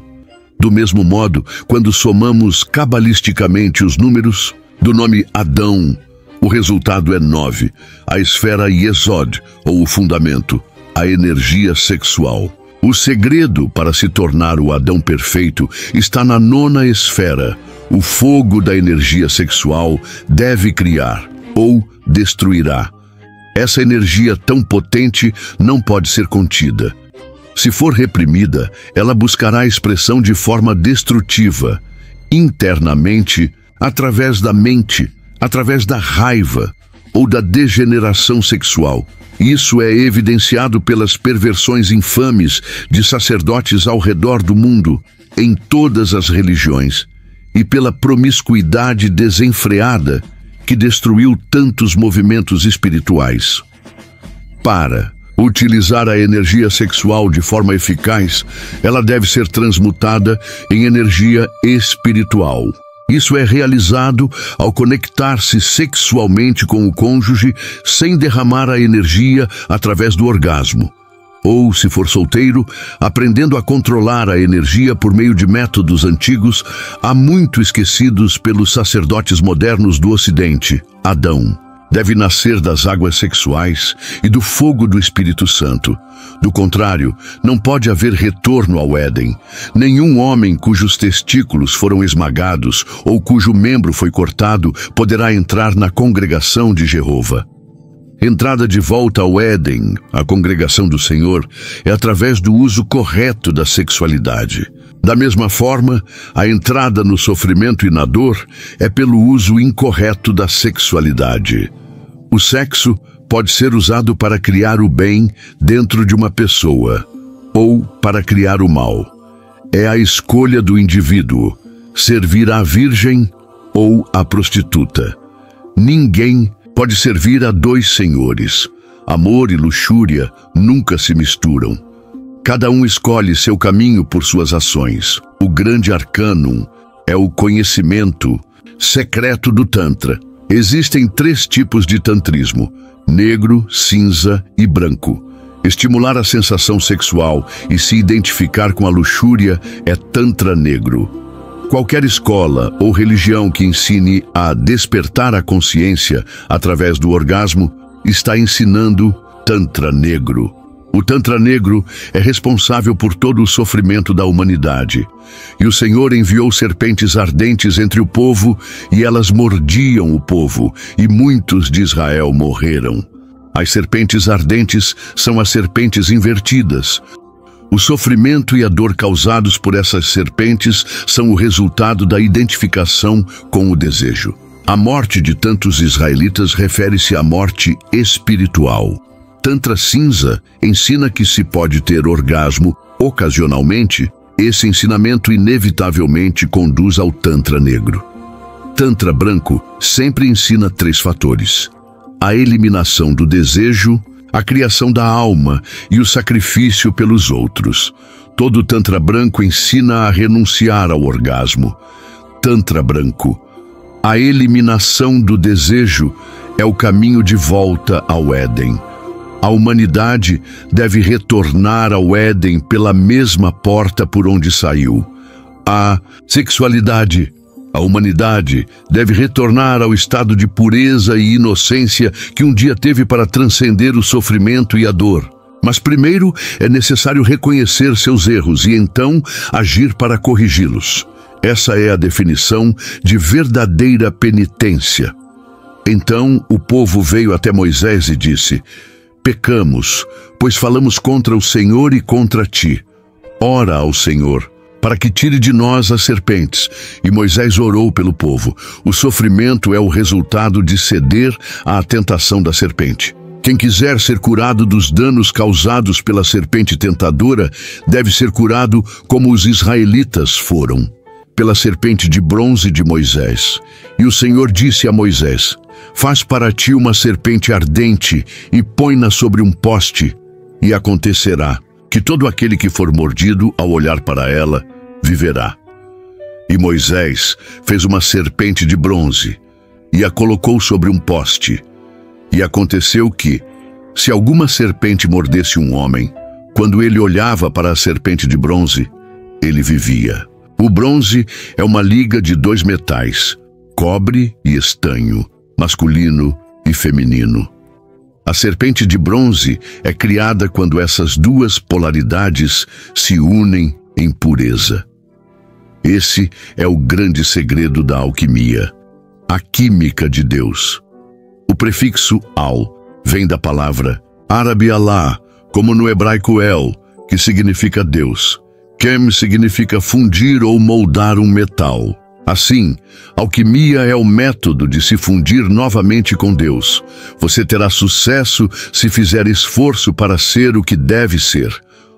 Speaker 1: Do mesmo modo, quando somamos cabalisticamente os números do nome Adão, o resultado é 9, a esfera Yesod, ou o fundamento, a energia sexual. O segredo para se tornar o Adão perfeito está na 9ª esfera. O fogo da energia sexual deve criar, ou destruirá. Essa energia tão potente não pode ser contida. Se for reprimida, ela buscará a expressão de forma destrutiva, internamente, através da mente, através da raiva ou da degeneração sexual. Isso é evidenciado pelas perversões infames de sacerdotes ao redor do mundo, em todas as religiões, e pela promiscuidade desenfreada que destruiu tantos movimentos espirituais. Para utilizar a energia sexual de forma eficaz, ela deve ser transmutada em energia espiritual. Isso é realizado ao conectar-se sexualmente com o cônjuge sem derramar a energia através do orgasmo. Ou, se for solteiro, aprendendo a controlar a energia por meio de métodos antigos, há muito esquecidos pelos sacerdotes modernos do Ocidente. Adão deve nascer das águas sexuais e do fogo do Espírito Santo. Do contrário, não pode haver retorno ao Éden. Nenhum homem cujos testículos foram esmagados ou cujo membro foi cortado poderá entrar na congregação de Jeová. Entrada de volta ao Éden, a congregação do Senhor, é através do uso correto da sexualidade. Da mesma forma, a entrada no sofrimento e na dor é pelo uso incorreto da sexualidade. O sexo pode ser usado para criar o bem dentro de uma pessoa, ou para criar o mal. É a escolha do indivíduo, servir à virgem ou à prostituta. Ninguém pode servir a dois senhores. Amor e luxúria nunca se misturam. Cada um escolhe seu caminho por suas ações. O grande arcânum é o conhecimento secreto do Tantra. Existem 3 tipos de tantrismo: negro, cinza e branco. Estimular a sensação sexual e se identificar com a luxúria é Tantra negro. Qualquer escola ou religião que ensine a despertar a consciência através do orgasmo está ensinando Tantra negro. O Tantra negro é responsável por todo o sofrimento da humanidade. E o Senhor enviou serpentes ardentes entre o povo, e elas mordiam o povo, e muitos de Israel morreram. As serpentes ardentes são as serpentes invertidas. O sofrimento e a dor causados por essas serpentes são o resultado da identificação com o desejo. A morte de tantos israelitas refere-se à morte espiritual. Tantra cinza ensina que se pode ter orgasmo ocasionalmente. Esse ensinamento inevitavelmente conduz ao Tantra negro. Tantra branco sempre ensina 3 fatores: a eliminação do desejo, a criação da alma e o sacrifício pelos outros. Todo Tantra branco ensina a renunciar ao orgasmo. Tantra branco: a eliminação do desejo é o caminho de volta ao Éden. A humanidade deve retornar ao Éden pela mesma porta por onde saiu. A sexualidade. A humanidade deve retornar ao estado de pureza e inocência que um dia teve para transcender o sofrimento e a dor. Mas primeiro é necessário reconhecer seus erros e então agir para corrigi-los. Essa é a definição de verdadeira penitência. Então o povo veio até Moisés e disse: pecamos, pois falamos contra o Senhor e contra ti. Ora ao Senhor, para que tire de nós as serpentes. E Moisés orou pelo povo. O sofrimento é o resultado de ceder à tentação da serpente. Quem quiser ser curado dos danos causados pela serpente tentadora deve ser curado como os israelitas foram, pela serpente de bronze de Moisés. E o Senhor disse a Moisés: faz para ti uma serpente ardente e põe-na sobre um poste, e acontecerá que todo aquele que for mordido ao olhar para ela viverá. E Moisés fez uma serpente de bronze e a colocou sobre um poste. E aconteceu que, se alguma serpente mordesse um homem, quando ele olhava para a serpente de bronze, ele vivia. O bronze é uma liga de 2 metais, cobre e estanho, masculino e feminino. A serpente de bronze é criada quando essas 2 polaridades se unem em pureza. Esse é o grande segredo da alquimia, a química de Deus. O prefixo al vem da palavra árabe Alá, como no hebraico El, que significa Deus. Kem significa fundir ou moldar um metal. Assim, alquimia é o método de se fundir novamente com Deus. Você terá sucesso se fizer esforço para ser o que deve ser,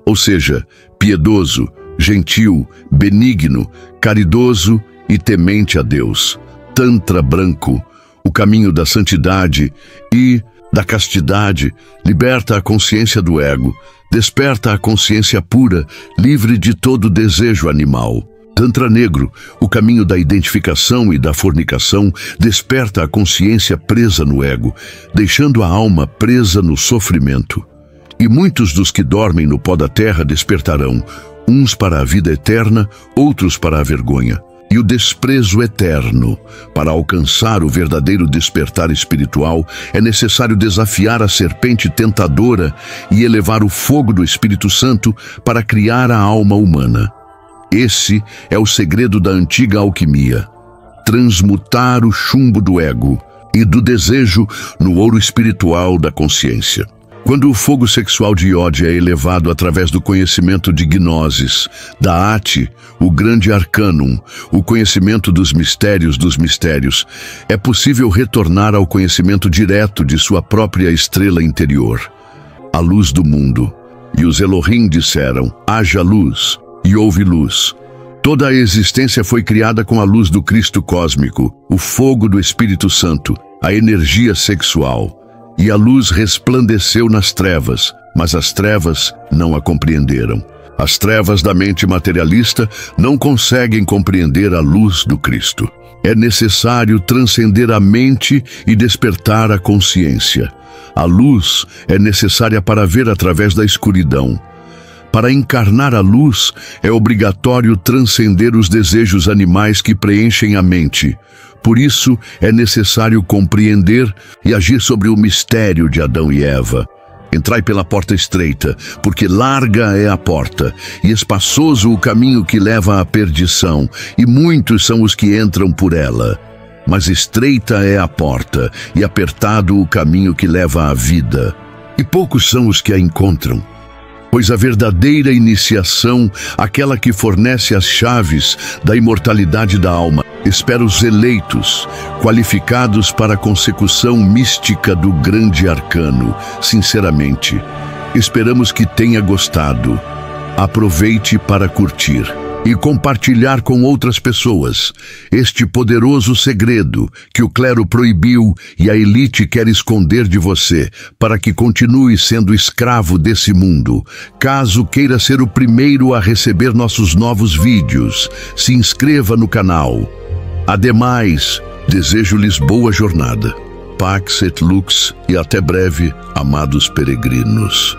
Speaker 1: ou seja, piedoso, gentil, benigno, caridoso e temente a Deus. Tantra branco, o caminho da santidade e da castidade, liberta a consciência do ego, desperta a consciência pura, livre de todo desejo animal. Tantra negro, o caminho da identificação e da fornicação, desperta a consciência presa no ego, deixando a alma presa no sofrimento. E muitos dos que dormem no pó da terra despertarão, uns para a vida eterna, outros para a vergonha e o desprezo eterno. Para alcançar o verdadeiro despertar espiritual, é necessário desafiar a serpente tentadora e elevar o fogo do Espírito Santo para criar a alma humana. Esse é o segredo da antiga alquimia: transmutar o chumbo do ego e do desejo no ouro espiritual da consciência. Quando o fogo sexual de Iod é elevado através do conhecimento de Gnosis, da Ati, o grande arcanum, o conhecimento dos mistérios, é possível retornar ao conhecimento direto de sua própria estrela interior, a luz do mundo. E os Elohim disseram: haja luz, e houve luz. Toda a existência foi criada com a luz do Cristo cósmico, o fogo do Espírito Santo, a energia sexual. E a luz resplandeceu nas trevas, mas as trevas não a compreenderam. As trevas da mente materialista não conseguem compreender a luz do Cristo. É necessário transcender a mente e despertar a consciência. A luz é necessária para ver através da escuridão. Para encarnar a luz, é obrigatório transcender os desejos animais que preenchem a mente. Por isso, é necessário compreender e agir sobre o mistério de Adão e Eva. Entrai pela porta estreita, porque larga é a porta, e espaçoso o caminho que leva à perdição, e muitos são os que entram por ela. Mas estreita é a porta, e apertado o caminho que leva à vida, e poucos são os que a encontram. Pois a verdadeira iniciação, aquela que fornece as chaves da imortalidade da alma, espera os eleitos, qualificados para a consecução mística do grande arcano. Sinceramente, esperamos que tenha gostado. Aproveite para curtir e compartilhar com outras pessoas este poderoso segredo que o clero proibiu e a elite quer esconder de você, para que continue sendo escravo desse mundo. Caso queira ser o primeiro a receber nossos novos vídeos, se inscreva no canal. Ademais, desejo-lhes boa jornada. Pax et Lux e até breve, amados peregrinos.